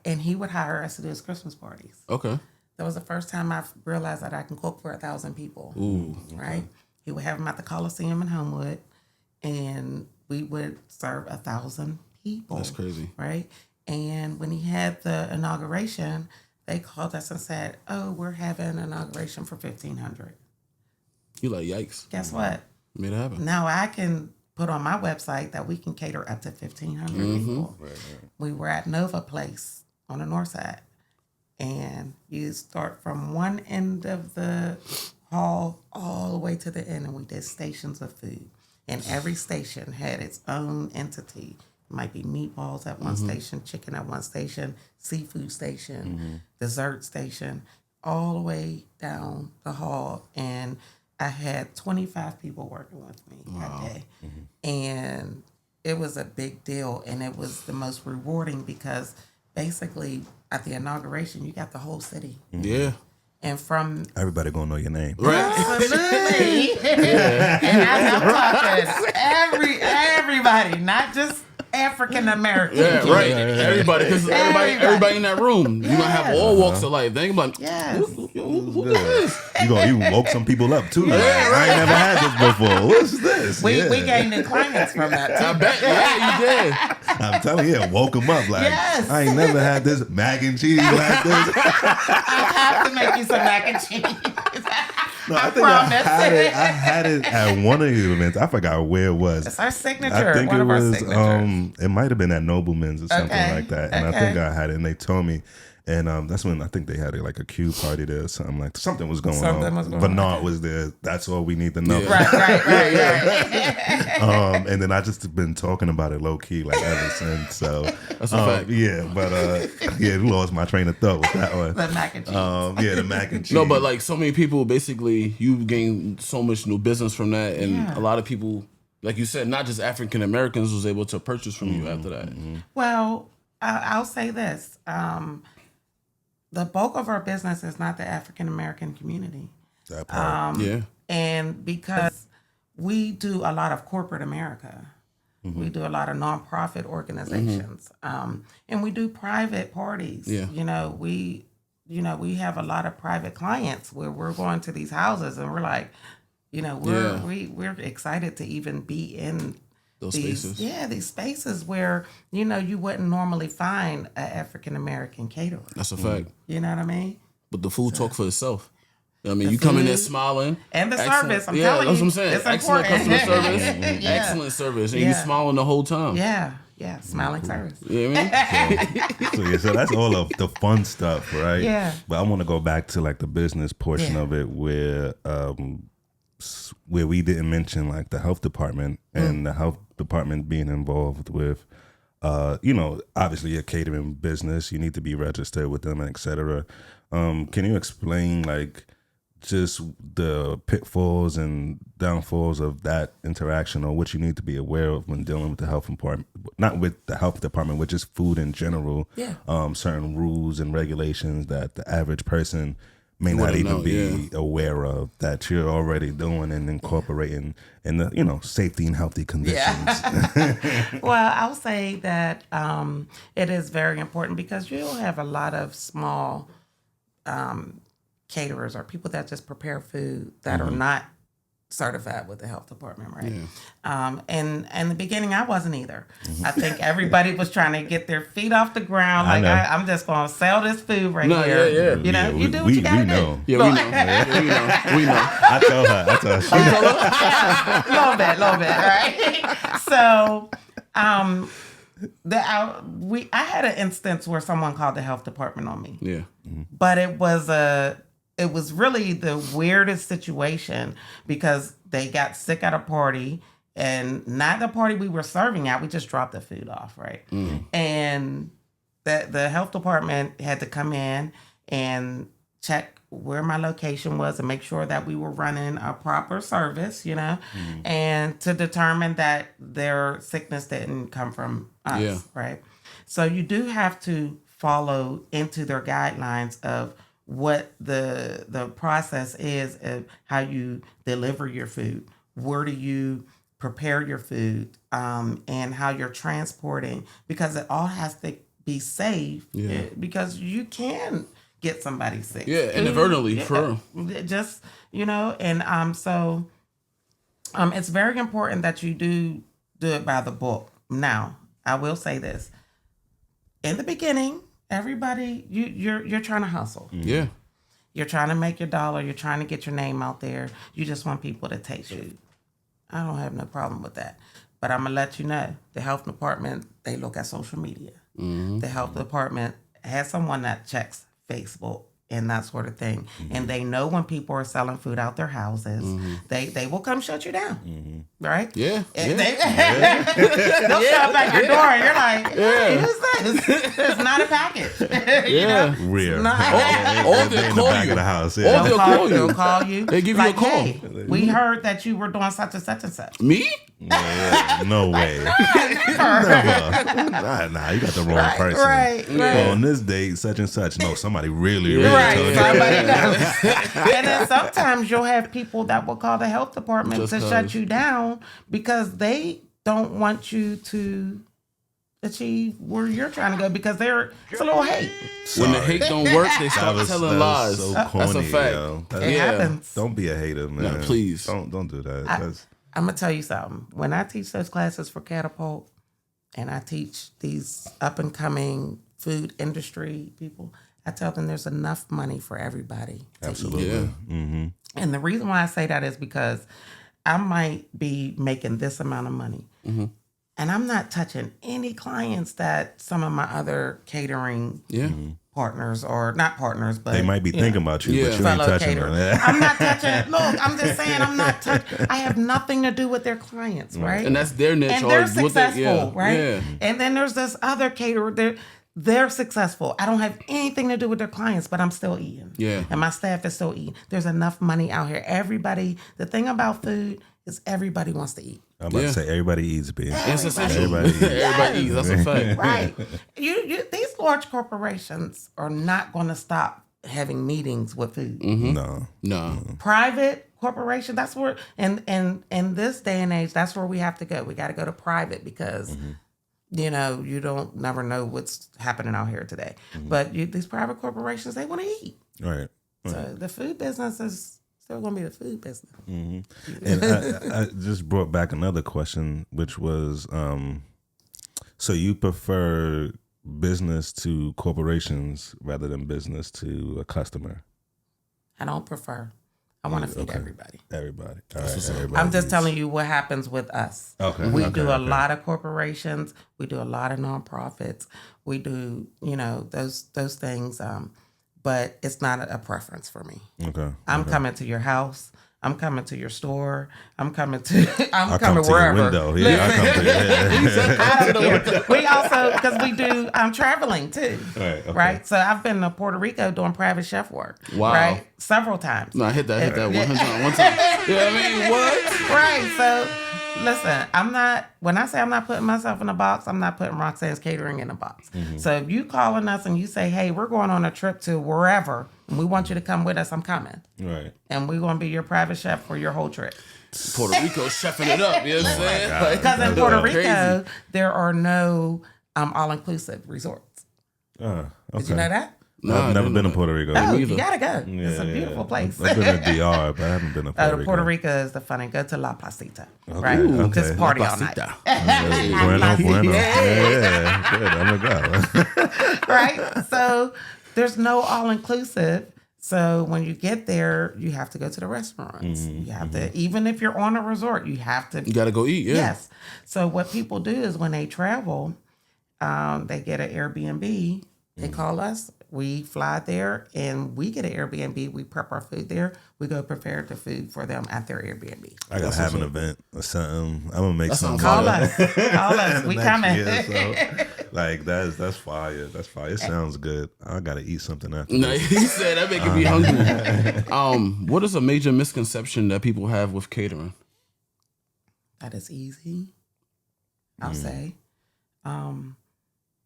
And he would hire us to do his Christmas parties. Okay. That was the first time I realized that I can cook for 1,000 people. Ooh. Right? He would have them at the Coliseum in Homewood, and we would serve 1,000 people. That's crazy. Right? And when he had the inauguration, they called us and said, "Oh, we're having an inauguration for 1,500." You like yikes? Guess what? Made it happen. Now I can put on my website that we can cater up to 1,500 people. We were at Nova Place on the north side, and you start from one end of the hall all the way to the end, and we did stations of food, and every station had its own entity. It might be meatballs at one station, chicken at one station, seafood station, dessert station, all the way down the hall, and I had 25 people working with me that day. And it was a big deal, and it was the most rewarding because basically at the inauguration, you got the whole city. Yeah. And from everybody gonna know your name. Right. absolutely, and I'm talking everybody, not just African American. Yeah, right. Yeah. Everybody, because everybody in that room, you're gonna have all walks of life. Think about Yes. who this? You woke some people up too. Like, I ain't never had this before. What's this? We Yeah. gained new clients from that too. I bet. Yeah, you did. I'm telling you, woke them up. Like, Yes. I ain't never had this mac and cheese like this. I have to make you some mac and cheese. No, I think I promise. had it at one of the events. I forgot where it was. It's our signature. I think one it of our was signatures. it might have been at Nobleman's or something Okay, like that. And I okay. think I had it, and they told me. And that's when I think they had like a Q party there or something like something was going Something on. was going Bernard on. was there. That's all we need to know. Right. And then I just been talking about it low key like ever since. So That's a fact. yeah, but lost my train of thought with that one. The mac and cheese. The mac and cheese. No, but like so many people, basically, you gain so much new business from that, and Yeah. a lot of people, like you said, not just African Americans, was able to purchase from you after that. Well, I'll say this. The bulk of our business is not the African American community. that part. Yeah. And because we do a lot of corporate America, we do a lot of nonprofit organizations, and we do private parties. Yeah. We have a lot of private clients where we're going to these houses and we're like, we're excited to even be in Those these spaces. these spaces where you wouldn't normally find an African American caterer. That's a fact. You know what I mean? But the food talk for itself. You know what I mean, you come in there food smiling. and the excellent- service. I'm yeah, telling that's you, what I'm saying. it's Excellent important. customer service. Yeah. Excellent service. And you Yeah. smiling the whole time. Yeah, smiling service. You know what I mean? So that's all of the fun stuff, right? Yeah. But I want to go back to like the business portion of it, where we didn't mention like the health department and the health department being involved with, obviously a catering business. You need to be registered with them, et cetera. Can you explain like just the pitfalls and downfalls of that interaction, or what you need to be aware of when dealing with the health department, not with the health department, but just food in general? Yeah. Certain rules and regulations that the average person may not Wouldn't even know, be aware of, that you're already doing and incorporating in the safety and healthy conditions. Well, I'll say that it is very important because you'll have a lot of small caterers or people that just prepare food that are not certified with the health department, right? And in the beginning, I wasn't either. I think everybody was trying to get their feet off the ground. Like, I'm just going to sell this food right here. Yeah. You know, you do what you got to do. Yeah, we know. We know. I tell her. A little bit, right? So, I had an instance where someone called the health department on me. Yeah. But it was really the weirdest situation because they got sick at a party and not the party we were serving at. We just dropped the food off, right? And the health department had to come in and check where my location was and make sure that we were running a proper service, you know, and to determine that their sickness didn't come from us, right? So you do have to follow into their guidelines of what the process is of how you deliver your food, where do you prepare your food, and how you're transporting, because it all has to be safe, because you can get somebody sick. Yeah, inadvertently, for real. Just, you know, and so it's very important that you do it by the book. Now, I will say this. In the beginning, everybody, you're trying to hustle. Yeah. You're trying to make your dollar. You're trying to get your name out there. You just want people to taste you. I don't have no problem with that. But I'm going to let you know, the health department, they look at social media. The health department has someone that checks Facebook and that sort of thing. And they know when people are selling food out their houses, they will come shut you down. Right? Yeah. They'll show up at your door and you're like, hey, who's this? It's not a package. You know? Real. Or They're in the back of the house. Or they'll call you. They'll call you. They give you a call. Hey, we heard that you were doing such and such and such. Me? No way. Never. Nah, you got the wrong person. Right. On this date, such and such. No, somebody really told you. Somebody knows. And then sometimes you'll have people that will call the health department Just to shut you down because they don't want you to achieve where you're trying to go because it's a little hate. When the hate don't work, they start telling lies. So That's corny, a fact. yo. It happens. Don't be a hater, man. No, please. Don't do that. I'm going to tell you something. When I teach those classes for Catapult and I teach these up-and-coming food industry people, I tell them there's enough money for everybody. Absolutely. Yeah. And the reason why I say that is because I might be making this amount of money. And I'm not touching any clients that some of my other catering partners, or not partners, but they might be thinking about you, but you ain't fellow touching caterers. them. I'm not touching. Look, I'm just saying I'm not touching. I have nothing to do with their clients, right? And that's their niche. And they're or what successful, right? Yeah. And then there's this other caterer. They're successful. I don't have anything to do with their clients, but I'm still eating. Yeah. And my staff is still eating. There's enough money out here. Everybody, the thing about food is everybody wants to eat. I'm about to say everybody eats, B. It's essential. Everybody eats. Everybody eats. That's a fact. Right. These large corporations are not going to stop having meetings with food. No. Private corporation, that's where, and in this day and age, that's where we have to go. We got to go to private because, you know, you don't never know what's happening out here today. But these private corporations, they want to eat. Right. So the food business is still going to be the food business. And I just brought back another question, which was, so you prefer business to corporations rather than business to a customer? I don't prefer. I want to feed everybody. Everybody. All right. Everybody I'm just eats. telling you what happens with us. Okay. We do a lot of corporations. We do a lot of nonprofits. We do, you know, those things. But it's not a preference for me. Okay. I'm coming to your house. I'm coming to your store. I'm coming to. I'm I'll coming come to wherever. your window. Yeah, I'll come to your I don't care. We also, because we do, I'm traveling too. Right, okay. Right. So I've been to Puerto Rico doing private chef work. Wow. Right. Several times. No, I hit that one time. Yeah, I mean, what? Right. So listen, when I say I'm not putting myself in a box, I'm not putting Roxanne's Catering in a box. So if you calling us and you say, hey, we're going on a trip to wherever and we want you to come with us, I'm coming. Right. And we're going to be your private chef for your whole trip. Puerto Rico chefing it up. You know what I'm saying? Like, Because in Puerto crazy. Rico, there are no all-inclusive resorts. Okay. Did you know that? Nah, I've never been to to Puerto Rico. Oh, Me you either. gotta go. Yeah, It's a beautiful place. I've been to DR, but I haven't been to Puerto Rico. Puerto Rico is the funny. Go to La Placita, right? okay. Just party all night, Bueno. Yeah, good. I'm gonna go. right? So there's no all inclusive. So when you get there, you have to go to the restaurants. You have to, even if you're on a resort, you have to. You gotta go eat. Yeah. Yes. So what people do is when they travel, they get an Airbnb. They call us. We fly there and we get an Airbnb. We prep our food there. We go prepare the food for them at their Airbnb. I gotta have an event or something. I'm gonna make something. Call us. Call us. We next coming. year, so, like that's fire. That's fire. It sounds good. I gotta eat something after. No, this. he said that making me hungry. What is a major misconception that people have with catering? That is easy. I'll say.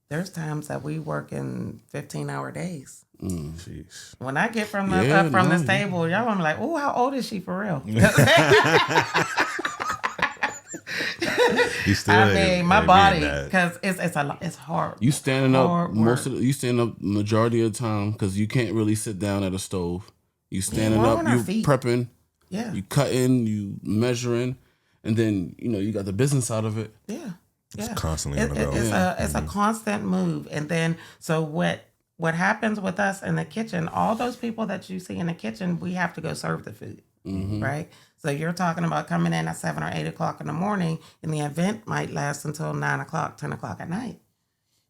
There's times that we work in 15-hour days. Jeez. When I get from this table, y'all gonna be like, "Oh, how old is she for real?" He's still. I mean, my body, that. because it's hard. You standing Hard up work. you stand up majority of the time because you can't really sit down at a stove. You standing we're up, on our you feet. prepping, Yeah, you cutting, you measuring, and then you got the business out of it. yeah. It's Yeah. constantly on the go. It's a constant move. And then so what happens with us in the kitchen, all those people that you see in the kitchen, we have to go serve the food. Right? So you're talking about coming in at 7 or 8 o'clock in the morning and the event might last until 9 o'clock, 10 o'clock at night.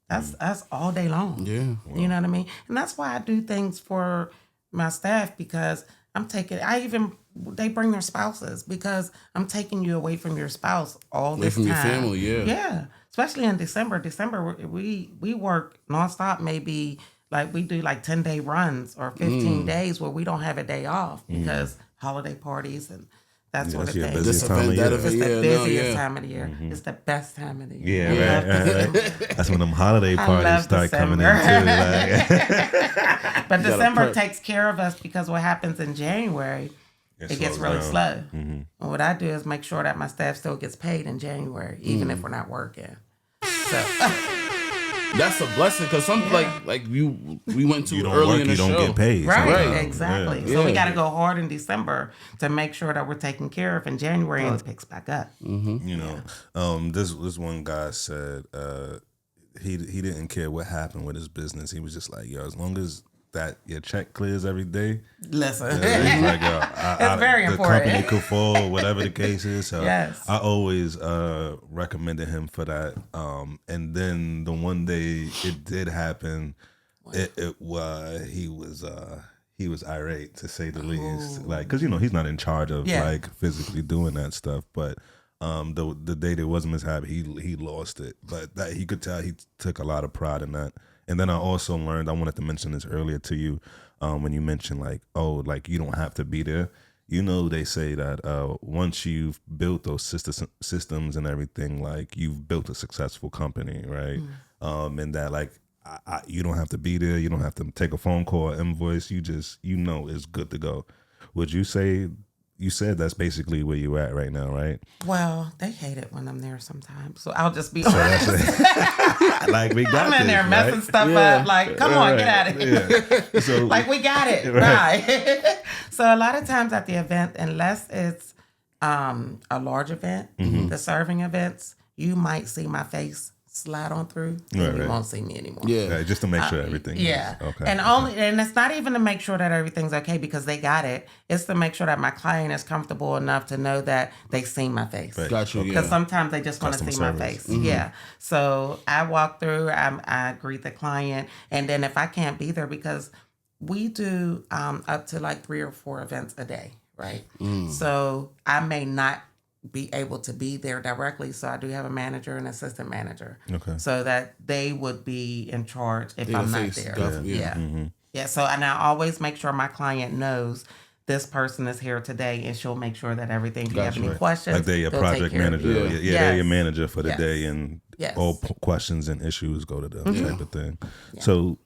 That's all day long. Yeah. You know what I mean? And that's why I do things for my staff, because they bring their spouses, because I'm taking you away from your spouse all this from time. your family, yeah. Yeah. Especially in December. December, we work nonstop, maybe like we do like 10-day runs or 15 days where we don't have a day off because holiday parties and that sort of your thing. busiest This time of event, that year. event. It's the Yeah, no, busiest yeah. time of the year. It's the best time of the year. Yeah, I love right. December. That's when them holiday I parties love start coming in December. too. Like, But December prep. takes care of us, because what happens in January, it gets slows really down. slow. And what I do is make sure that my staff still gets paid in January, even if we're not working. So That's a blessing because some like we went too you don't early work, in the you don't show. get paid. right, sometimes. exactly. Yeah. So we Yeah. got to go hard in December to make sure that we're taken care of in January, and it picks back up. You know, this one guy said he didn't care what happened with his business. He was just like, yo, as long as that your check clears every day. Listen, He's like, yo, It's very the important. company could fall, whatever the case is. So Yes. I always recommended him for that. And then the one day it did happen, he was irate, to say the least. Like, because he's not in charge of like physically doing that stuff, but. The day there was a mishap, he lost it, but that he could tell he took a lot of pride in that. And then I also learned, I wanted to mention this earlier to you, when you mentioned like, oh, like you don't have to be there. They say that once you've built those systems and everything, like you've built a successful company, right? And that like you don't have to be there, you don't have to take a phone call, invoice. You just it's good to go. Would you say? You said that's basically where you at right now, right? well, they hate it when I'm there sometimes, so I'll just be honest. Like we got I'm in there this, messing right? stuff up. Like, come on, get out of here. Yeah. So Like, we got it. Bye. So a lot of times at the event, unless it's a large event, the serving events, you might see my face slide on through, and you won't see me anymore. Yeah. just to make sure everything Yeah. is okay. And it's not even to make sure that everything's okay because they got it. It's to make sure that my client is comfortable enough to know that they see my face. Right. Got you. Because Yeah. sometimes they just want to Customer see my service. face. Yeah. So I walk through, I greet the client. And then if I can't be there, because we do up to like 3 or 4 events a day, right? So I may not be able to be there directly. So I do have a manager and assistant manager. Okay. So that they would be in charge if I'm not face, there. definitely, Yeah. yeah. Yeah. So and I always make sure my client knows this person is here today, and she'll make sure that everything. If you have any questions, Like they're your they'll take project care of manager. you. Yeah, they're your Yes. manager for the Yes. day, and Yes. all questions and issues go to them, type of thing. So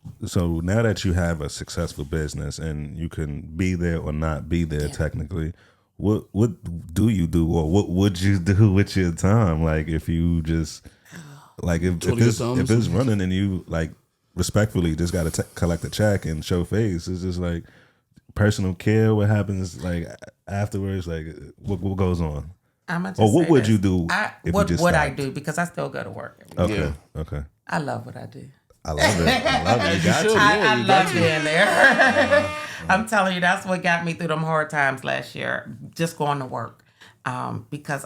now that you have a successful business and you can be there or not be there technically, what do you do, or what would you do with your time? Like if you just like if Twiddle your it's thumbs. running and you like respectfully just got to collect a check and show face. It's just like personal care. What happens like afterwards? Like what goes on? Or what would you do? What would I do? Because I still go to work. Okay. Okay. I love what I do. I love it. I love it. You got to. I love being there. I'm telling you, that's what got me through them hard times last year. Just going to work, because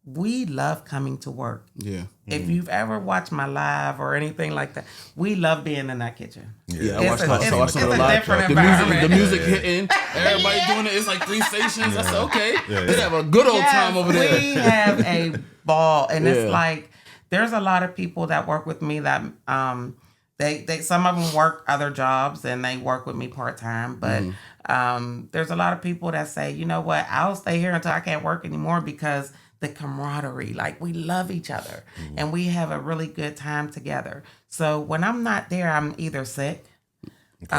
we love coming to work. Yeah. If you've ever watched my live or anything like that, we love being in that kitchen. Yeah, It's a different the environment. music hitting, everybody doing it. It's like 3 stations. I said, okay, they have a good old time over there. We have a ball, and it's like there's a lot of people that work with me that they some of them work other jobs and they work with me part time, but there's a lot of people that say, you know what, I'll stay here until I can't work anymore because the camaraderie, like we love each other and we have a really good time together. So when I'm not there, I'm either sick or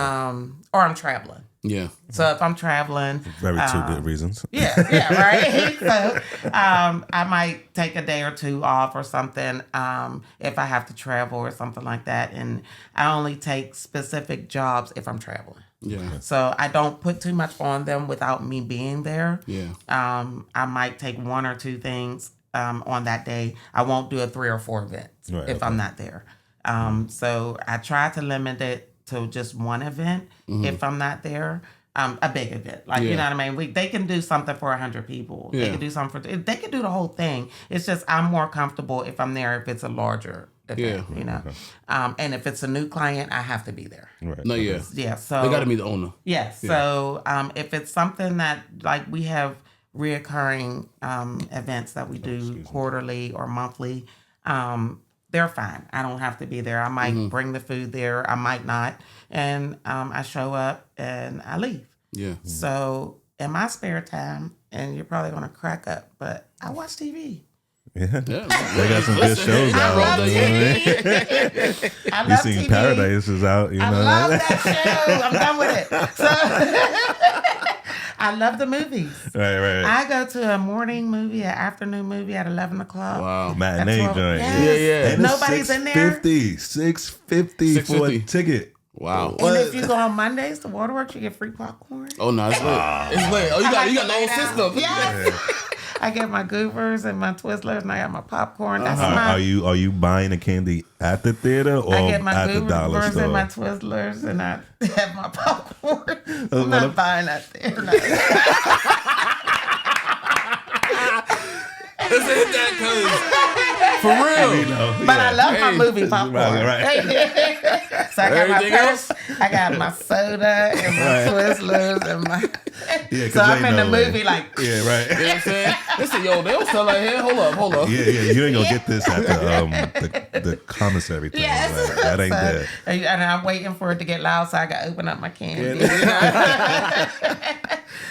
I'm traveling. Yeah. So if I'm traveling, Very two good reasons. yeah, right. So I might take a day or two off or something if I have to travel or something like that. And I only take specific jobs if I'm traveling. Yeah. So I don't put too much on them without me being there. Yeah. I might take 1 or 2 things on that day. I won't do a 3 or 4 events if I'm not there. So I try to limit it to just 1 event if I'm not there. A big event, like you know what I mean. They can do something for 100 people. They can do something for. They can do the whole thing. It's just I'm more comfortable if I'm there if it's a larger event, you know. And if it's a new client, I have to be there. Right. No, yeah. Yeah, so They got to be the owner. yeah. So if it's something that like we have reoccurring events that we do quarterly or monthly, they're fine. I don't have to be there. I might bring the food there. I might not. And I show up and I leave. Yeah. So in my spare time, and you're probably going to crack up, but I watch TV. Yeah. Yeah. They got some good shows out. love You know what I mean? I You love seen TV. Paradise is out. You know I what love I mean? that show. I'm done with it. So I love the movies. Right. I go to a morning movie, an afternoon movie at 11 o'clock. Wow. Matinee At 12. joint. Yes. Yeah. And it's Nobody's in there. $650 for a $650. ticket. Wow. And if you go on Mondays to Waterworks, you get free popcorn. Oh no, it's lit. It's lit. Oh, you got the whole system. Yes. I get my Goobers and my Twizzlers, and I got my popcorn. That's Are you buying the candy at the theater or I get my at the dollar Goobers store? and my Twizzlers, and I have my popcorn. I'm not buying that there. No. Let's hit that, cause for real. But I love my movie popcorn. Right. So I got Everything my else? I got my soda and my Twizzlers and my. Yeah, 'cause So I'm they in the know, movie like. Yeah, right. You know what I'm saying? Listen, yo, they don't sell that here. Hold up. Yeah. You ain't gonna get this at the commissary thing. Yes. Like, that ain't there. And I'm waiting for it to get loud so I can open up my candy.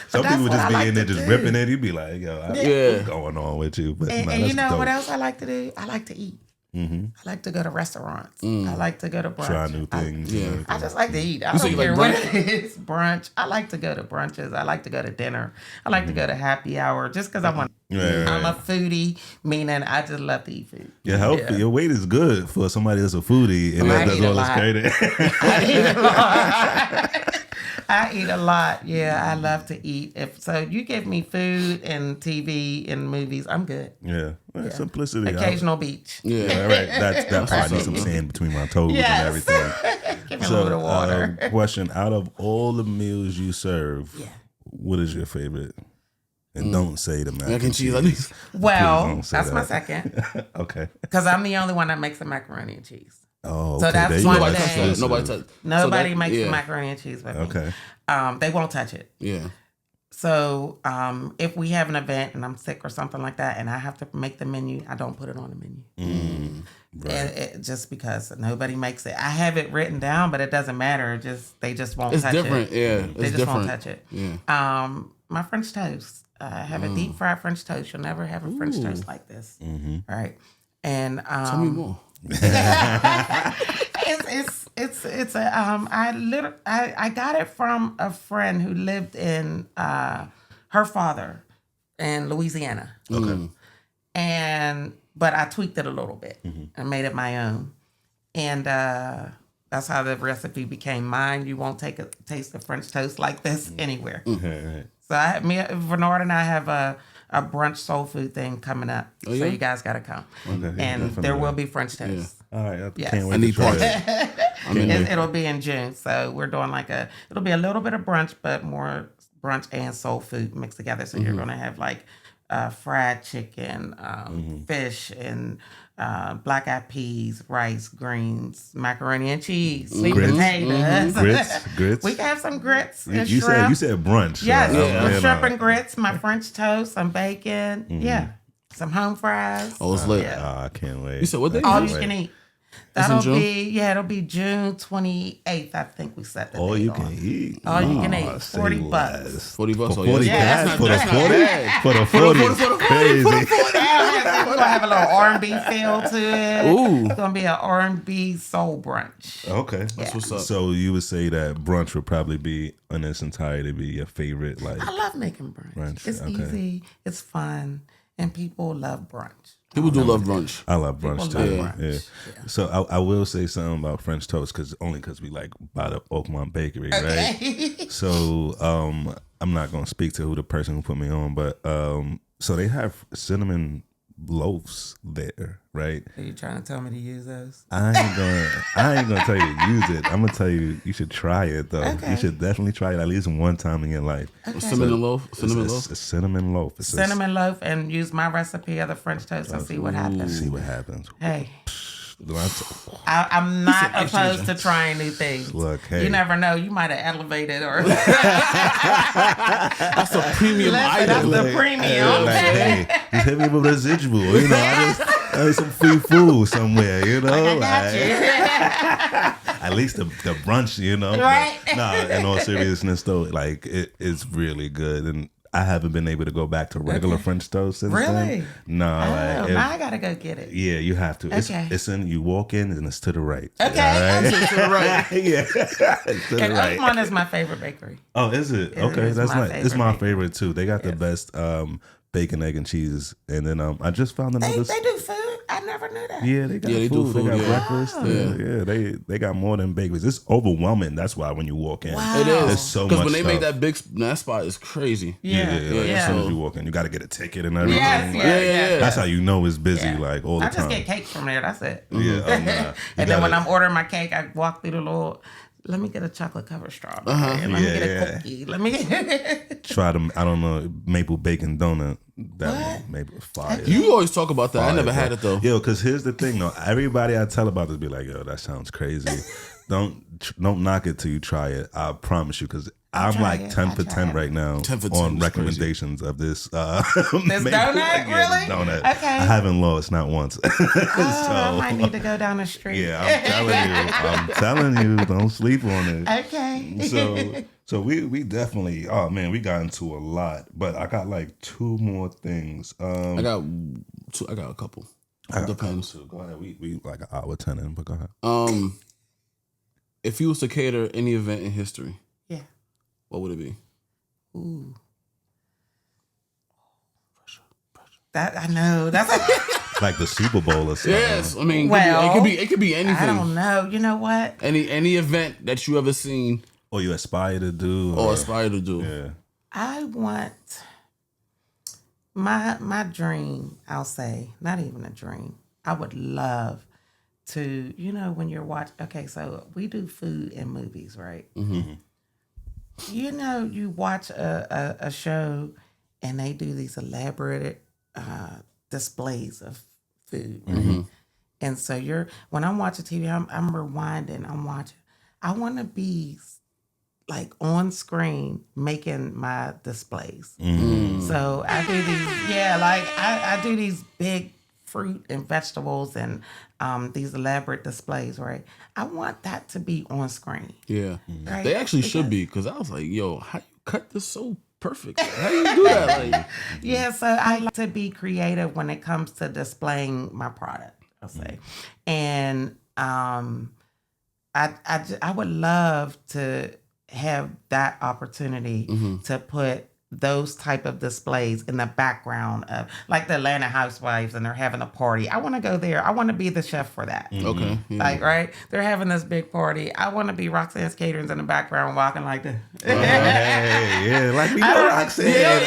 Some that's people what just I be like in there to just do. ripping it. You be like, yo, what's going on with you? But And that's you know dope. what else I like to do? I like to eat. I like to go to restaurants. I like to go to brunch. Try new things. and everything. I just like to eat. I say don't you like care what it is. Brunch. I like to go to brunches. I like to go to dinner. I like to go to happy hour just because I'm a foodie, meaning I just love to eat food. Your health, your weight is good for somebody that's a foodie and that does all this catering. I eat a lot. I eat a lot. Yeah, I love to eat. If so, you give me food and TV and movies, I'm good. Yeah. Well, simplicity. Occasional beach. Yeah. Right. That part needs some sand between my toes and everything. Give me a little bit of water. Question: out of all the meals you serve, what is your favorite? And don't say the mac and cheese. cheese. Well, don't say that's my that. second. Okay. Because I'm the only one that makes the macaroni and cheese. Oh, So okay. that's There you one go. thing. Exclusive. Nobody touch. Nobody makes the macaroni and cheese with me. Okay. They won't touch it. Yeah. So if we have an event and I'm sick or something like that and I have to make the menu, I don't put it on the menu. Right. And just because nobody makes it. I have it written down, but it doesn't matter. They just won't It's touch different. it. Yeah. They It's just won't different. touch it. Yeah. My French toast. I have a deep fried French toast. You'll never have a French toast like this. Right. And Tell me more. it's a I got it from a friend who lived in her father in Louisiana. Okay. But I tweaked it a little bit and made it my own. And that's how the recipe became mine. You won't taste the French toast like this anywhere. So Bernard and I have a brunch soul food thing coming up. So you guys got to come. Okay, and there will be French toast. All right, I Yes. can't wait I need to try parts. it. It'll be in June. So we're doing it'll be a little bit of brunch, but more brunch and soul food mixed together. So you're going to have like fried chicken, fish, and black eyed peas, rice, greens, macaroni and cheese, sweet potatoes. Grits. We can have some grits and You shrimp. said brunch. Yes, Man, shrimp and grits, my French toast, some bacon. Yeah, some home fries. Oh, it's lit. Yeah. I can't wait. You said what day? All is you it? can eat. It's in June? It'll be June 28th. I think we set the All date you on. can eat. All you can eat. say 40 less. bucks. 40 bucks. For Oh, yeah. 40 Yeah, cash? For the that's not 40? bad. For the 40. Crazy. It's gonna have a little R&B feel to it. Ooh. It's gonna be an R&B soul brunch. Okay. That's what's up. So you would say that brunch would probably be in its entirety be your favorite, like I love making brunch. It's okay. easy. It's fun, and people love brunch. People do love brunch. I love brunch People too. love brunch. Yeah. So I will say something about French toast because we like by the Oakmont Bakery, right? So I'm not gonna speak to who the person who put me on, but so they have cinnamon loaves there, right? Are you trying to tell me to use those? I ain't gonna tell you to use it. I'm gonna tell you should try it though. Okay. You should definitely try it at least one time in your life. Cinnamon loaf. Cinnamon loaf. It's a cinnamon loaf. It's a- Cinnamon loaf, and use my recipe of the French toast and see what happens. see what happens. Hey, Do I t- I'm not opposed to trying new things. Look, hey. You never know. You might have elevated or That's a premium that's item. the premium. Like, hey, just hit me with a residual. You know, I need some free food somewhere. You know, I got like, you. at least the brunch. You know, Right. But, nah, in all seriousness though, like it's really good, and I haven't been able to go back to regular French toast since Really? then. No, Oh, like, now I gotta go get it. yeah, you have to. Okay. It's in. You walk in and it's to the right. Okay, All right? I'm to Right. Yeah, it's to the And right. Oakmont is my favorite bakery. Oh, is it? It Okay, is that's my nice. It's my favorite. favorite too. They got the best bacon, egg, and cheese. And then I just found They another. do food. I never knew that. Yeah, they got Yeah, they do food. They food, got yeah. breakfast. Yeah, they got more than bakeries. It's overwhelming. That's why when you walk in, Wow. It is. there's so much Because when they made stuff. that spot is crazy. Yeah, like, as soon as So- you walk in, you got to get a ticket and everything. Yes, Like, yeah. That's how you know it's busy, Yeah. like all the I time. just get cakes from there. That's it. Yeah, oh, nah. You And then when gotta- I'm ordering my cake, I walk through the little. Let me get a chocolate covered strawberry. Let me get a cookie. Let me get. try them, I don't know, maple bacon donut. That one, maple fire. You always talk about that. I Fire, never bro. had it though. Yo, because here's the thing, though. Everybody I tell about this be like, yo, that sounds crazy. don't knock it till you try it. I promise you, because I'm try like it. 10 I'll for try 10 it. right now 10 for 10 on is recommendations of this. This maple- donut? yeah, Really? Donut. Okay. I haven't lost not once. I might need to go down the street. Yeah, I'm telling you, don't sleep on it. Okay. So we definitely, oh man, we got into a lot, but I got like two more things. I got a couple. It depends. So go ahead. We like an hour 10 in, but go ahead. If you was to cater any event in history, Yeah. what would it be? Ooh. That I know. That's. Like the Super Bowl or something. Yes, I mean, Well, it could be anything. I don't know. You know what? Any event that you ever seen Or you aspire to do. or aspire to do. Yeah. I want my dream, I'll say, not even a dream. I would love to, when you're okay, so we do food and movies, right? Mm-hmm. You watch a show and they do these elaborate displays of food, right? Mm-hmm. And so when I'm watching TV, I'm rewinding, I'm watching. I want to be like on screen making my displays. So I do these, I do these big fruit and vegetables and these elaborate displays, right? I want that to be on screen. Yeah. Right? They actually should be, because I was like, yo, how you cut this so perfect? How do you do that? Like, Yeah, so I like to be creative when it comes to displaying my product, I'll say. And I would love to have that opportunity to put those type of displays in the background of like the Atlanta Housewives and they're having a party. I want to go there. I want to be the chef for that. Okay. Yeah. Like, right? They're having this big party. I want to be Roxanne's Catering's in the background walking like this. Hey, yeah, like we know Roxanne.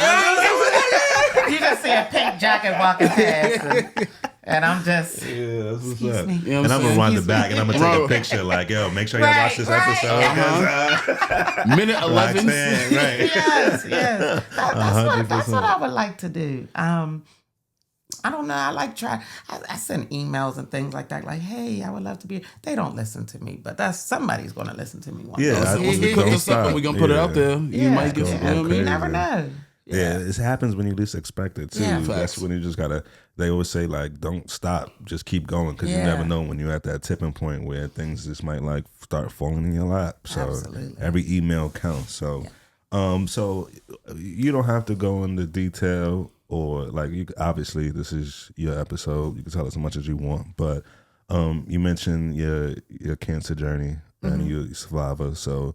You just see a pink jacket walking past. And I'm just, Yeah, that's what's excuse up. me. You know And I'm gonna run the back and I'm gonna take a Right. picture like, yo, make sure y'all watch this Right, episode. 'Cause, Minute 11. Roxanne, right. Yes. That's 100%. what I would like to do. I don't know. I like try. I send emails and things like that. Like, hey, I would love to be. They don't listen to me, but that's somebody's going to listen to me one Yeah, day. I- Once we Don't cook this up and stop. we're gonna put it Yeah. out there, you might get some. yeah. You know what I You mean? never know. Yeah, it happens when you least expect it too. Yeah. That's Facts. when you just gotta. They always say like, don't stop, just keep going, because you Yeah. never know when you're at that tipping point where things just might like start falling in your lap. So Absolutely. every email counts. So, so you don't have to go into detail or like you. Obviously, this is your episode. You can tell us as much as you want, but you mentioned your cancer journey and you're a survivor. So,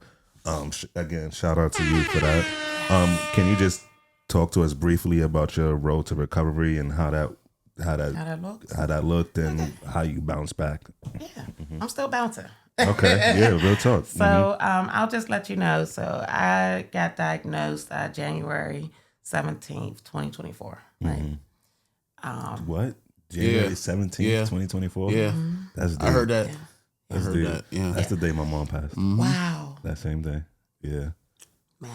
again, shout out to you for that. Can you just talk to us briefly about your road to recovery and how that How that looks? looked and how you bounced back? Yeah, I'm still bouncing. Okay, yeah, real talk. So I'll just let you know. So I got diagnosed January 17th, 2024. Right. What? January Yeah. 17th, Yeah. 2024? Yeah, That's I heard that. I That's heard deep. that. Yeah. That's the day my mom passed. Wow. That same day. Yeah. Man.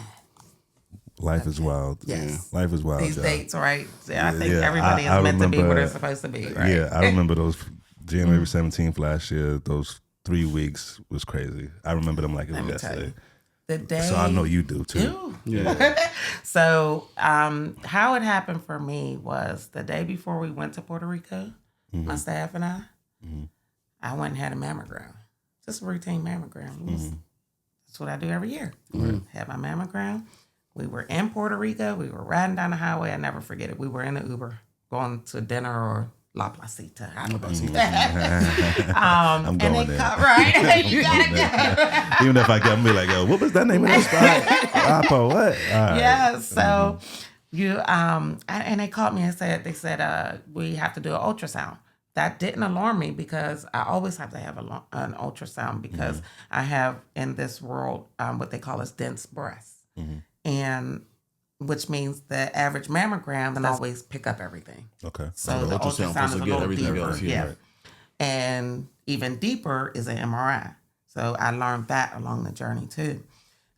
Life is wild. Yes. Life is wild, These y'all. dates, right? I think Yeah, everybody I is meant to be where remember- they're supposed to be, right? Yeah, I remember those January 17th last year, those 3 weeks was crazy. I remember them like it Let was me tell yesterday. you. The day. So I know you do too. Ew. Yeah. So how it happened for me was the day before we went to Puerto Rico, my staff and I went and had a mammogram. Just a routine mammogram. That's what I do every year. Had my mammogram. We were in Puerto Rico. We were riding down the highway. I never forget it. We were in an Uber going to dinner or La Placita. I don't know. I'm and going they there. right. You gotta go. Even if I get, I'm be like, yo, what was that name of that spot? Papa, what? All right. Yeah. So you and they called me and they said we have to do an ultrasound. That didn't alarm me because I always have to have an ultrasound because I have in this world what they call as dense breasts, and which means the average mammogram can always pick up everything. Okay. So the ultrasound ultrasound supposed is to a get little everything deeper. else, yeah. Yeah. And even deeper is an MRI. So I learned that along the journey too.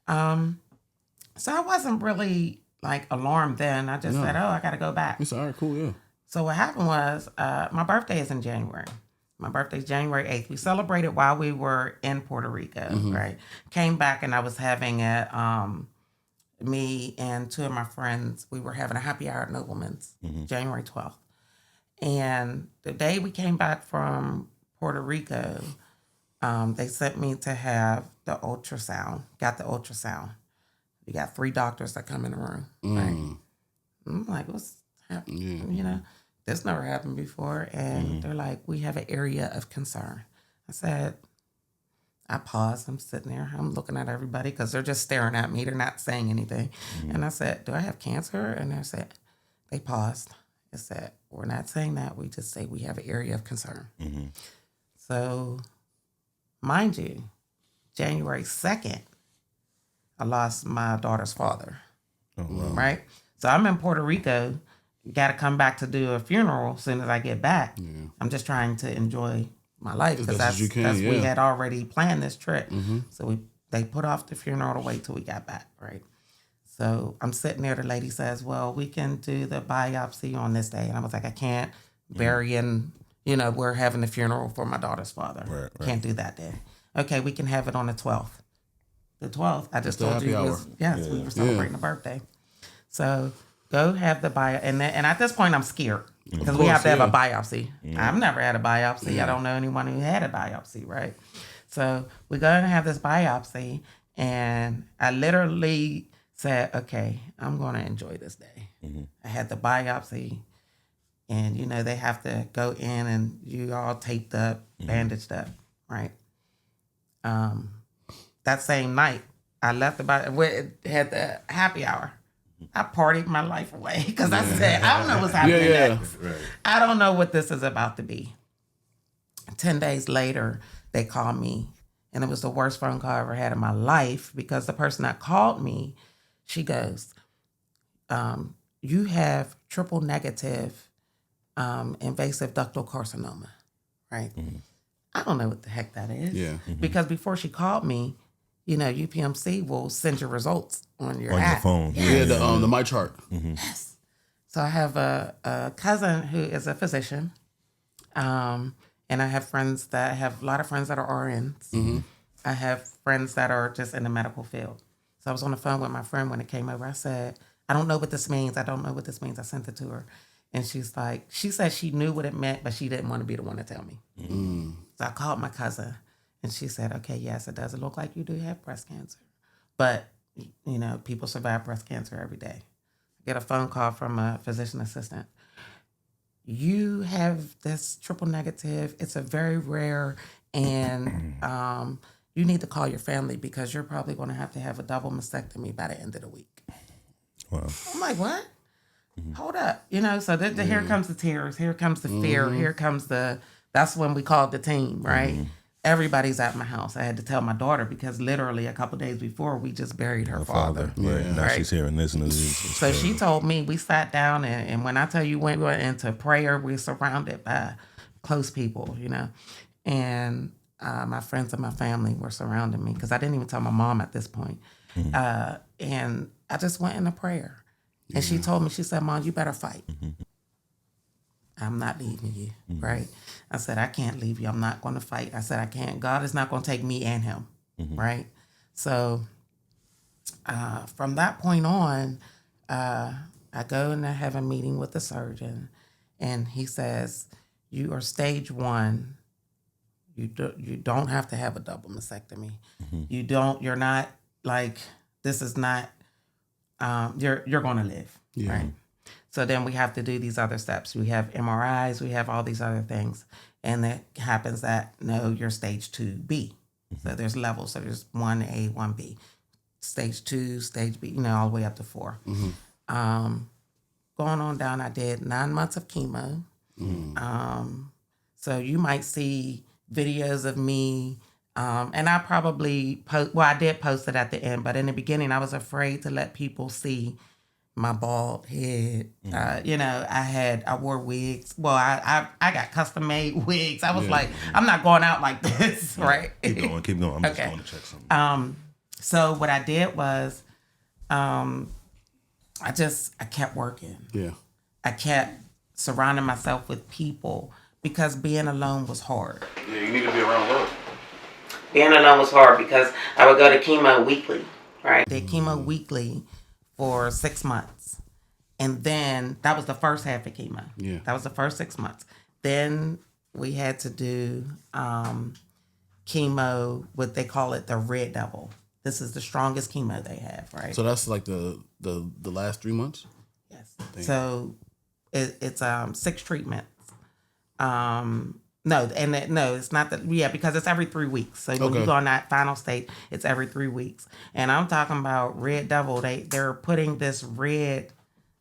So I wasn't really like alarmed then. I just said, oh, I got to go back. It's all right. Cool. Yeah. So what happened was my birthday is in January. My birthday's January 8th. We celebrated while we were in Puerto Rico, right? Came back and I was having me and two of my friends, we were having a happy hour at Nobleman's, January 12th. And the day we came back from Puerto Rico, they sent me to have the ultrasound, got the ultrasound. We got 3 doctors that come in the room, right? I'm like, what's happening? You know, this never happened before. And they're like, we have an area of concern. I said, I paused. I'm sitting there. I'm looking at everybody because they're just staring at me. They're not saying anything. And I said, do I have cancer? And they paused. They said, we're not saying that. We just say we have an area of concern. So, mind you, January 2nd, I lost my daughter's father. Oh, wow. Right? So I'm in Puerto Rico. Got to come back to do a funeral as soon as I get back. I'm just trying to enjoy my life because best as you can, we yeah. had already planned this trip. So they put off the funeral to wait till we got back, right? So I'm sitting there. The lady says, well, we can do the biopsy on this day. And I was like, I can't bury in, we're having the funeral for my daughter's father. Right. Can't do that day. Okay, we can have it on the 12th. The 12th, I just the told you, happy was, hour. yes, we were celebrating a birthday. So go have the and at this point I'm scared because we have to have a biopsy. I've never had a biopsy. I don't know anyone who had a biopsy, right? So we go and have this biopsy, and I literally said, okay, I'm going to enjoy this day. I had the biopsy, and they have to go in and you all taped up, bandaged up, right? That same night, I left we had the happy hour. I partied my life away because I said, I don't know what's happening next. Right. I don't know what this is about to be. 10 days later, they called me, and it was the worst phone call I ever had in my life because the person that called me, she goes, you have triple negative invasive ductal carcinoma, right? I don't know what the heck that is. Yeah. Because before she called me, UPMC will send your results on your On app. your phone. Yeah, the my chart. Yes. So I have a cousin who is a physician, and I have a lot of friends that are RNs. I have friends that are just in the medical field. So I was on the phone with my friend when it came over. I said, I don't know what this means. I don't know what this means. I sent it to her. And she said she knew what it meant, but she didn't want to be the one to tell me. So I called my cousin, and she said, okay, yes, it does look like you do have breast cancer. But, people survive breast cancer every day. I get a phone call from a physician assistant. You have this triple negative. It's a very rare, and you need to call your family because you're probably going to have a double mastectomy by the end of the week. Wow. I'm like, what? Hold up. So here comes the tears. Here comes the fear. Here comes that's when we called the team, right? Everybody's at my house. I had to tell my daughter because literally a couple days before we just buried her father. Right. Now Right. she's hearing this news. So she told me, we sat down, and when I tell you we went into prayer, we're surrounded by close people, and my friends and my family were surrounding me because I didn't even tell my mom at this point. And I just went into prayer. And she told me, she said, Mom, you better fight. I'm not leaving you, right? I said, I can't leave you. I'm not going to fight. I said, I can't. God is not going to take me and him, right? So from that point on, I go and I have a meeting with the surgeon, and he says, you are stage 1. You don't have to have a double mastectomy. You're not like, this is not, you're going to live, right? So then we have to do these other steps. We have MRIs, we have all these other things. And it happens that, no, you're stage 2B. So there's levels. So there's 1A, 1B. Stage 2, stage B, all the way up to 4. Going on down, I did 9 months of chemo. So you might see videos of me, and I probably I did post it at the end, but in the beginning I was afraid to let people see my bald head. I wore wigs. Well, I got custom made wigs. I was like, I'm not going out like this, right? Keep going. I'm just going to check something. So what I did was, I kept working. Yeah. I kept surrounding myself with people because being alone was hard. Yeah, you need to be around love. Being alone was hard because I would go to chemo weekly, right? Did chemo weekly for 6 months. And then that was the first half of chemo. Yeah. That was the first 6 months. Then we had to do chemo, what they call it, the Red Devil. This is the strongest chemo they have, right? So that's like the last 3 months? Yes. So it's 6 treatments. No, it's not that. Yeah, because it's every 3 weeks. So when you go on that final state, it's every 3 weeks. And I'm talking about Red Devil. They're putting this red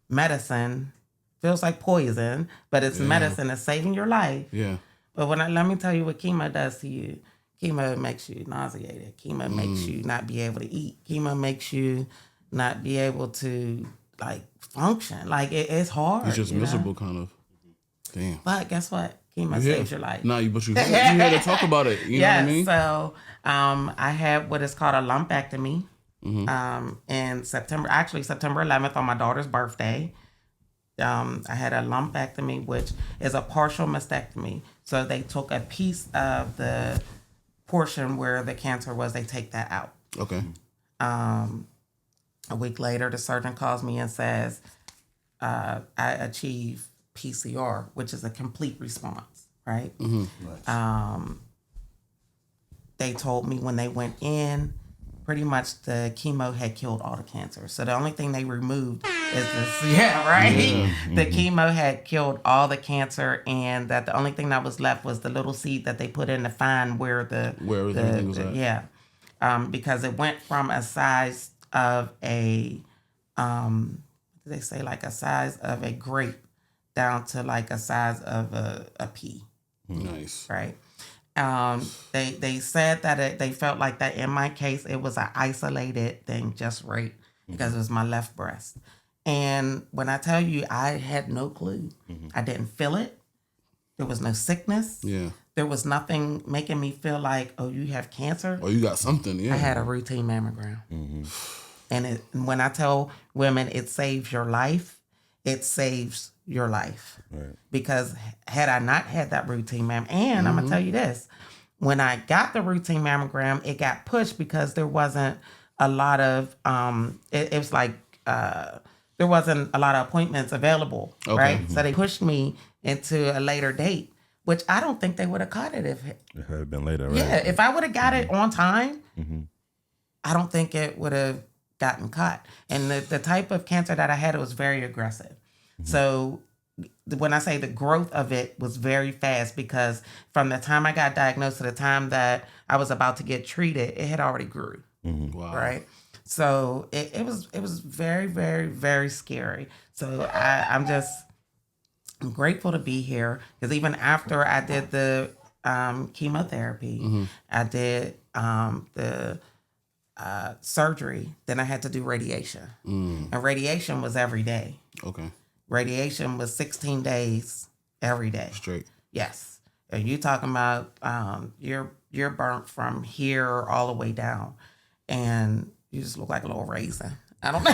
medicine, feels like poison, but it's medicine that's saving your life. Yeah. But let me tell you what chemo does to you. Chemo makes you nauseated. Chemo makes you not be able to eat. Chemo makes you not be able to function. It's hard. It's just miserable, kind of. Damn. But guess what? Chemo saves your life. Nah, but you had to talk about it. You know what I mean? So I had what is called a lumpectomy in September 11th on my daughter's birthday. I had a lumpectomy, which is a partial mastectomy. So they took a piece of the portion where the cancer was, they take that out. Okay. A week later, the surgeon calls me and says, I achieved PCR, which is a complete response, right? Nice. They told me when they went in, pretty much the chemo had killed all the cancer. So the only thing they removed is this, The chemo had killed all the cancer, and that the only thing that was left was the little seed that they put in to find where everything was at. Yeah. Because it went from a size of a they say like a size of a grape down to like a size of a pea. Nice. Right. They said that they felt like that in my case it was an isolated thing just right because it was my left breast. And when I tell you I had no clue, I didn't feel it. There was no sickness. Yeah. There was nothing making me feel like, oh, you have cancer. Oh, you got something. Yeah. I had a routine mammogram. And when I tell women it saves your life, it saves your life. Right. Because had I not had that routine mammogram, and I'm going to tell you this, when I got the routine mammogram, it got pushed because there wasn't a lot of, it was like, there wasn't a lot of appointments available, right? So they pushed me into a later date, which I don't think they would have caught it if It had been later, right? yeah, if I would have got it on time, I don't think it would have gotten caught. And the type of cancer that I had, it was very aggressive. So when I say the growth of it was very fast, because from the time I got diagnosed to the time that I was about to get treated, it had already grew. Wow. Right. So it was very, very, very scary. So I'm grateful to be here, because even after I did the chemotherapy, I did the surgery, then I had to do radiation. And radiation was every day. Okay. Radiation was 16 days every day. Straight. Yes. And you talking about you're burnt from here all the way down, and you just look like a little raisin. I don't know.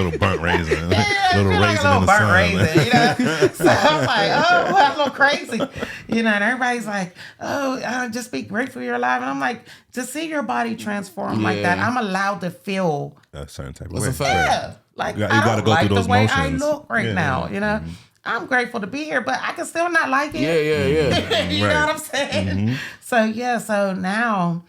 Little burnt raisin. Little like raisin a in the burnt sun. raisin, you know? So I'm like, oh, that's a little crazy. You know, and everybody's like, oh, just be grateful you're alive. And I'm like, to see your body transform like that, I'm allowed to feel A certain type of That's way. a fact. yeah. Like, You I gotta don't go like through those the way I motions. look right Yeah. now, you know? I'm grateful to be here, but I can still not like it. Yeah. You Right. know what I'm saying? So now,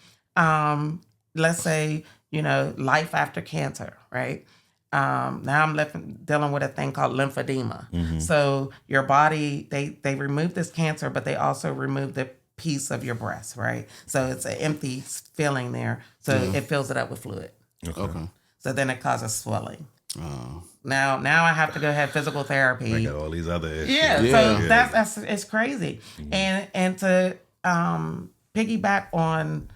let's say, you know, life after cancer, right? Now I'm dealing with a thing called lymphedema. So your body, they remove this cancer, but they also remove the piece of your breast, right? So it's an empty feeling there. So it fills it up with fluid. Okay. So then it causes swelling. Oh. Now I have to go have physical therapy. I got all these other issues. Yeah, Yeah. so that's it's crazy. And to piggyback on,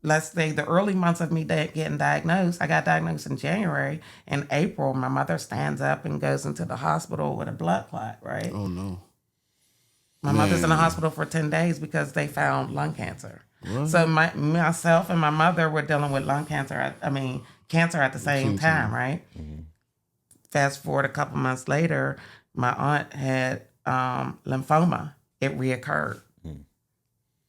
let's say, the early months of me getting diagnosed, I got diagnosed in January. In April, my mother stands up and goes into the hospital with a blood clot, right? Oh no. My mother's in the hospital for 10 days because they found lung cancer. So myself and my mother were dealing with lung cancer. Cancer at the same time, right? Fast forward a couple months later, my aunt had lymphoma. It reoccurred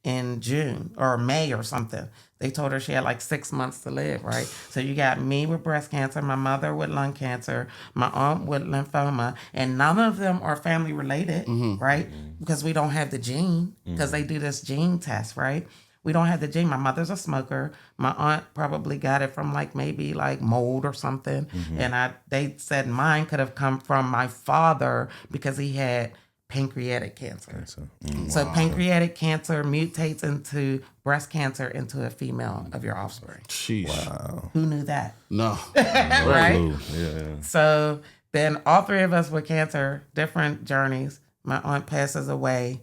in June or May or something. They told her she had like 6 months to live, right? So you got me with breast cancer, my mother with lung cancer, my aunt with lymphoma, and none of them are family related, right? Because we don't have the gene, because they do this gene test, right? We don't have the gene. My mother's a smoker. My aunt probably got it from maybe mold or something. And they said mine could have come from my father because he had pancreatic cancer. So pancreatic cancer mutates into breast cancer into a female of your offspring. Sheesh. Wow. Who knew that? No. Right? Ooh, yeah. So then all three of us with cancer, different journeys. My aunt passes away.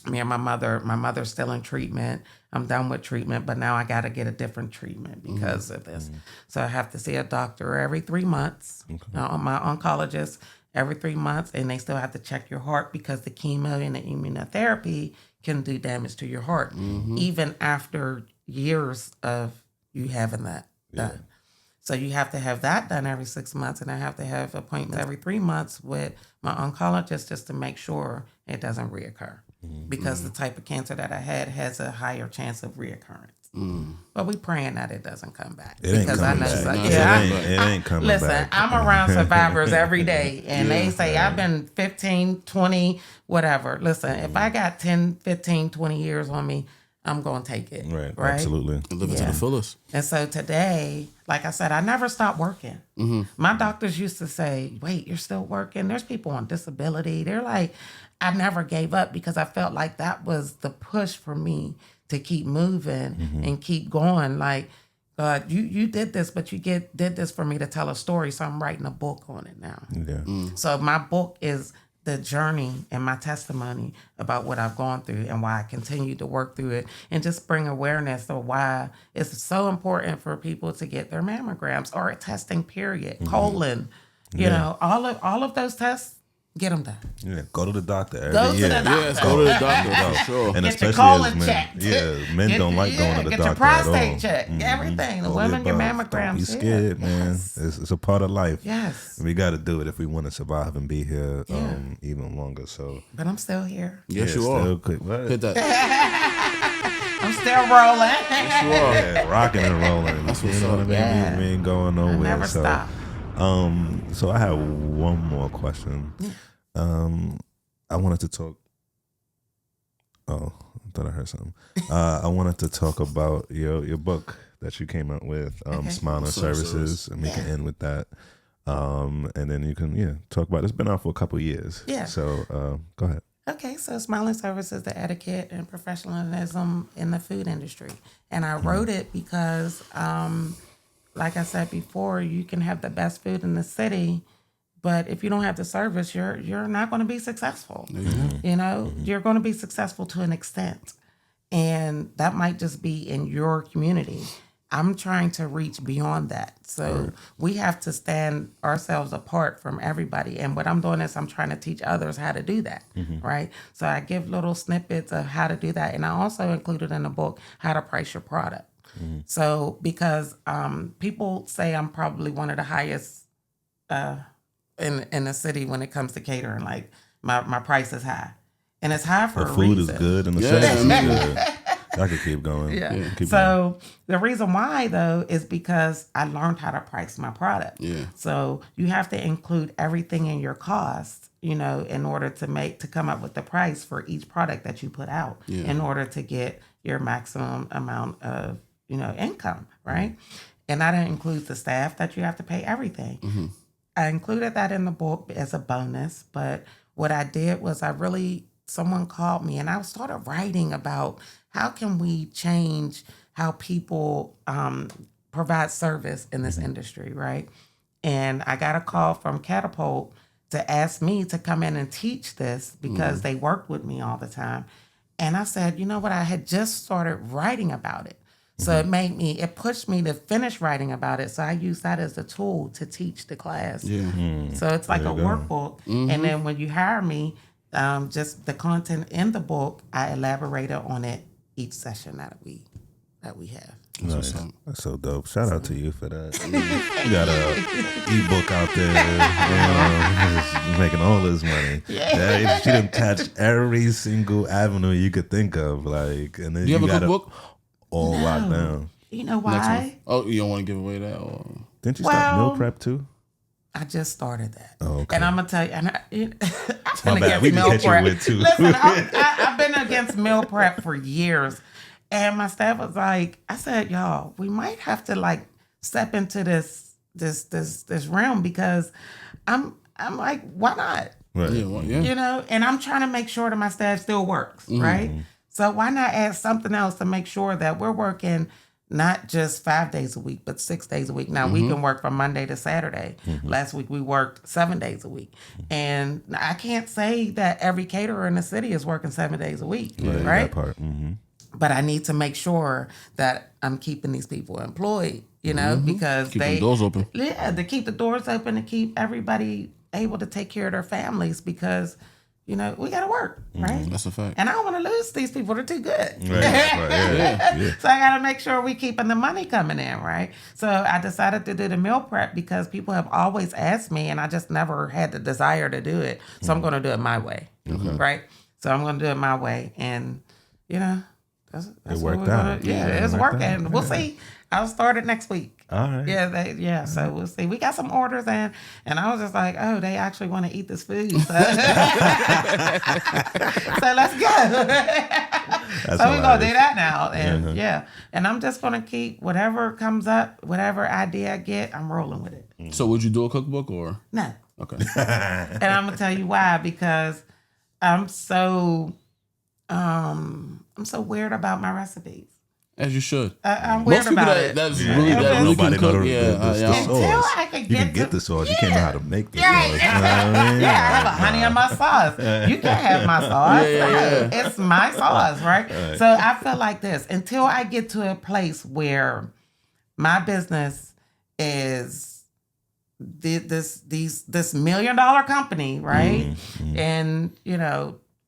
Me and my mother's still in treatment. I'm done with treatment, but now I got to get a different treatment because of this. So I have to see a doctor every 3 months. My oncologist every 3 months, and they still have to check your heart because the chemo and the immunotherapy can do damage to your heart, even after years of you having that done. So you have to have that done every 6 months, and I have to have appointments every 3 months with my oncologist just to make sure it doesn't reoccur. Because the type of cancer that I had has a higher chance of reoccurrence. But we praying that it doesn't come back. It ain't because coming I know back. it It ain't coming listen, back. I'm around survivors every day, and they say I've been 15, 20, whatever. Listen, if I got 10, 15, 20 years on me, I'm going to take it. Right. Right? Absolutely. Live it to the fullest. And so today, like I said, I never stopped working. My doctors used to say, wait, you're still working? There's people on disability. They're like, I never gave up because I felt like that was the push for me to keep moving and keep going. Like, but you did this, but you did this for me to tell a story, so I'm writing a book on it now. Yeah. So my book is the journey and my testimony about what I've gone through and why I continue to work through it, and just bring awareness of why it's so important for people to get their mammograms or a testing period, colon, you know, all of those tests. Get them done. Yeah, go to the doctor every Go to year. the doctor. Yes, go to the doctor for sure. And Get your especially colon as men, checked. men don't like going to the get doctor your prostate at all. checked. Everything. The All women get above. mammograms. Don't be scared, man. Yes. It's a part of life. Yes. We got to do it if we want to survive and be here even longer. So But I'm still here. Yes, yeah, you are. still quick. What? Hit that. I'm still rolling. Yes, you are. Yeah, rocking and rolling. That's You what's know what I up. mean? Yeah. We ain't going I nowhere. never so, stop. So I have one more question. I wanted to talk. Oh, I thought I heard something. I wanted to talk about your book that you came out with, Smiling Services, and we can end with that. And then you can talk about it. It's been out for a couple of years. Yeah. So go ahead. Okay, so Smiling Services, the etiquette and professionalism in the food industry. And I wrote it because, like I said before, you can have the best food in the city, but if you don't have the service, you're not going to be successful. You know, you're going to be successful to an extent. And that might just be in your community. I'm trying to reach beyond that. So we have to stand ourselves apart from everybody. And what I'm doing is I'm trying to teach others how to do that, right? So I give little snippets of how to do that. And I also included in the book how to price your product. So because people say I'm probably one of the highest in the city when it comes to catering. Like my price is high. And it's high for The a food reason. is good and the Yeah, service is I mean- good. I could keep going. Yeah. Keep going. So the reason why though is because I learned how to price my product. Yeah. So you have to include everything in your cost, you know, in order to come up with the price for each product that you put out in order to get your maximum amount of, you know, income, right? And that includes the staff that you have to pay, everything. I included that in the book as a bonus, but what I did was someone called me and I started writing about how can we change how people provide service in this industry, right? And I got a call from Catapult to ask me to come in and teach this because they worked with me all the time. And I said, you know what? I had just started writing about it. So it pushed me to finish writing about it. So I use that as a tool to teach the class. Yeah. So it's like There a you go. workbook. And then when you hire me, just the content in the book, I elaborated on it each session that we have. Nice. That's so dope. Shout out to you for that. You got a ebook out there, just making all this money. Yeah, she done touched every single avenue you could think of, like, and then Do you have a got it cookbook? all locked down. You know Next why? one. Oh, you don't want to give away that? Or? Didn't you start meal Well, prep too? I just started that. Oh, okay. And I'm going to tell you, I've been My bad. We can meal catch you prep. with too. Listen, I've been against meal prep for years. And my staff was like, I said, y'all, we might have to like step into this realm because I'm like, why not? Right. Yeah, well, yeah. You know, and I'm trying to make sure that my staff still works, right? So why not add something else to make sure that we're working not just 5 days a week, but 6 days a week. Now we can work from Monday to Saturday. Last week we worked 7 days a week. And I can't say that every caterer in the city is working 7 days a week, right? That part. Mm-hmm. But I need to make sure that I'm keeping these people employed, you know, because Keep them doors open. Yeah, to keep the doors open, to keep everybody able to take care of their families because, you know, we got to work, right? That's a fact. And I don't want to lose these people. They're too good. Right. Yeah. So I got to make sure we keeping the money coming in, right? So I decided to do the meal prep because people have always asked me and I just never had the desire to do it. So I'm going to do it my way, right? So I'm going to do it my way. And, you know, that's It what worked we're out. gonna- Yeah, it's It worked working. out. We'll see. I'll start it next week. All right. Yeah, so we'll see. We got some orders in, and I was just like, oh, they actually want to eat this food. So, so let's go. So we're going to do that now. And yeah, and I'm just going to keep whatever comes up, whatever idea I get, I'm rolling with it. So would you do a cookbook or? No. Okay. And I'm going to tell you why, because I'm so weird about my recipes. As you should. I'm weird Most people about that it. that's Yeah. really that really Nobody can know cook. the Until sauce. I can You get can get to- the sauce. You can't know how to make the Yeah, sauce. You know what I mean? yeah, I have a honey in my sauce. You can't have my sauce. Yeah. No, it's my sauce, right? So I feel like this until I get to a place where my business is this $1 million company, right? And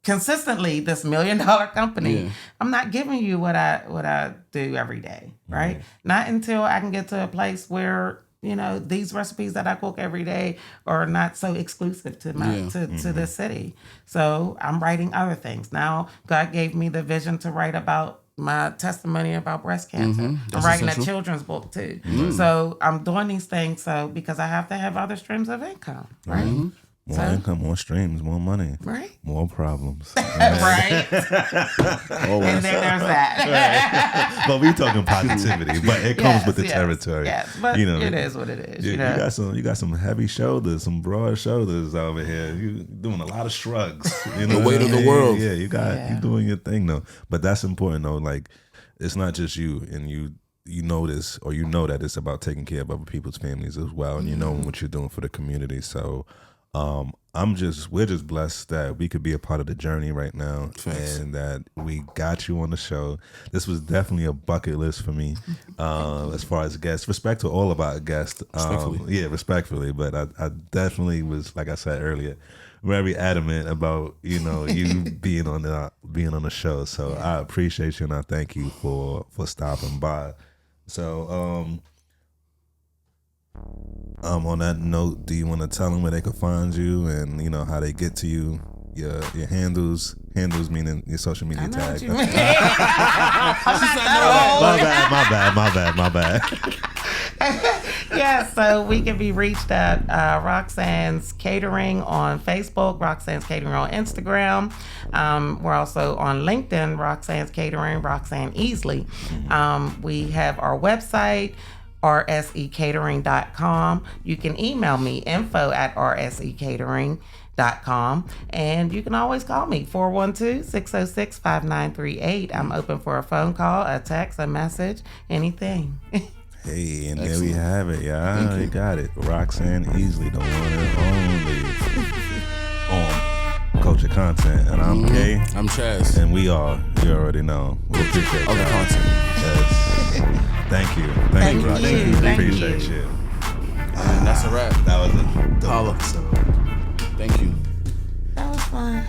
consistently this $1 million company. Yeah. I'm not giving you what I do every day, right? Not until I can get to a place where these recipes that I cook every day are not so exclusive to my to the city. So I'm writing other things. Now God gave me the vision to write about my testimony about breast cancer. I'm writing essential. a children's book too. So I'm doing these things because I have to have other streams of income, right? More income, more streams, more money, Right. more problems. Right. And then there's that. But we talking positivity, but it comes with the territory. Yes, but it is what it is. You got some heavy shoulders, some broad shoulders over here. You doing a lot of shrugs. The weight of the world. Yeah, you doing your thing though. But that's important though. Like it's not just you, and you know this, or you know that it's about taking care of other people's families as well, and you know what you're doing for the community. So. We're just blessed that we could be a part of the journey right now. Thanks. And that we got you on the show. This was definitely a bucket list for me, as far as guests. Respect to all of our guests. Respectfully. But I definitely was, like I said earlier, very adamant about, you being on the show. So I appreciate you and I thank you for stopping by. So, on that note, do you want to tell them where they can find you and how they get to you? Your handles meaning your social media tag. My bad. Yeah, so we can be reached at Roxanne's Catering on Facebook, Roxanne's Catering on Instagram. We're also on LinkedIn, Roxanne's Catering, Roxanne Easley. We have our website, rsecatering.com. You can email me, info@rsecatering.com, and you can always call me 412-606-5938. I'm open for a phone call, a text, a message, anything. Hey, and there we have it, y'all. You got it. Roxanne Easley, the one and only on Culture Content. And I'm Kay. I'm Chaz. And we are, you already know. We appreciate Other y'all. content. Yes. Thank you. Thank you, Roxanne. Thank Appreciate you. you. And that's a wrap. That was a dope Holla. episode. Thank you. That was fun.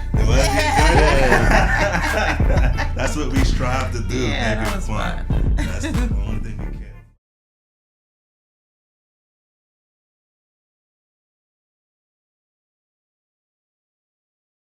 That's what we strive to do. Yeah, Make that it was fun. fun.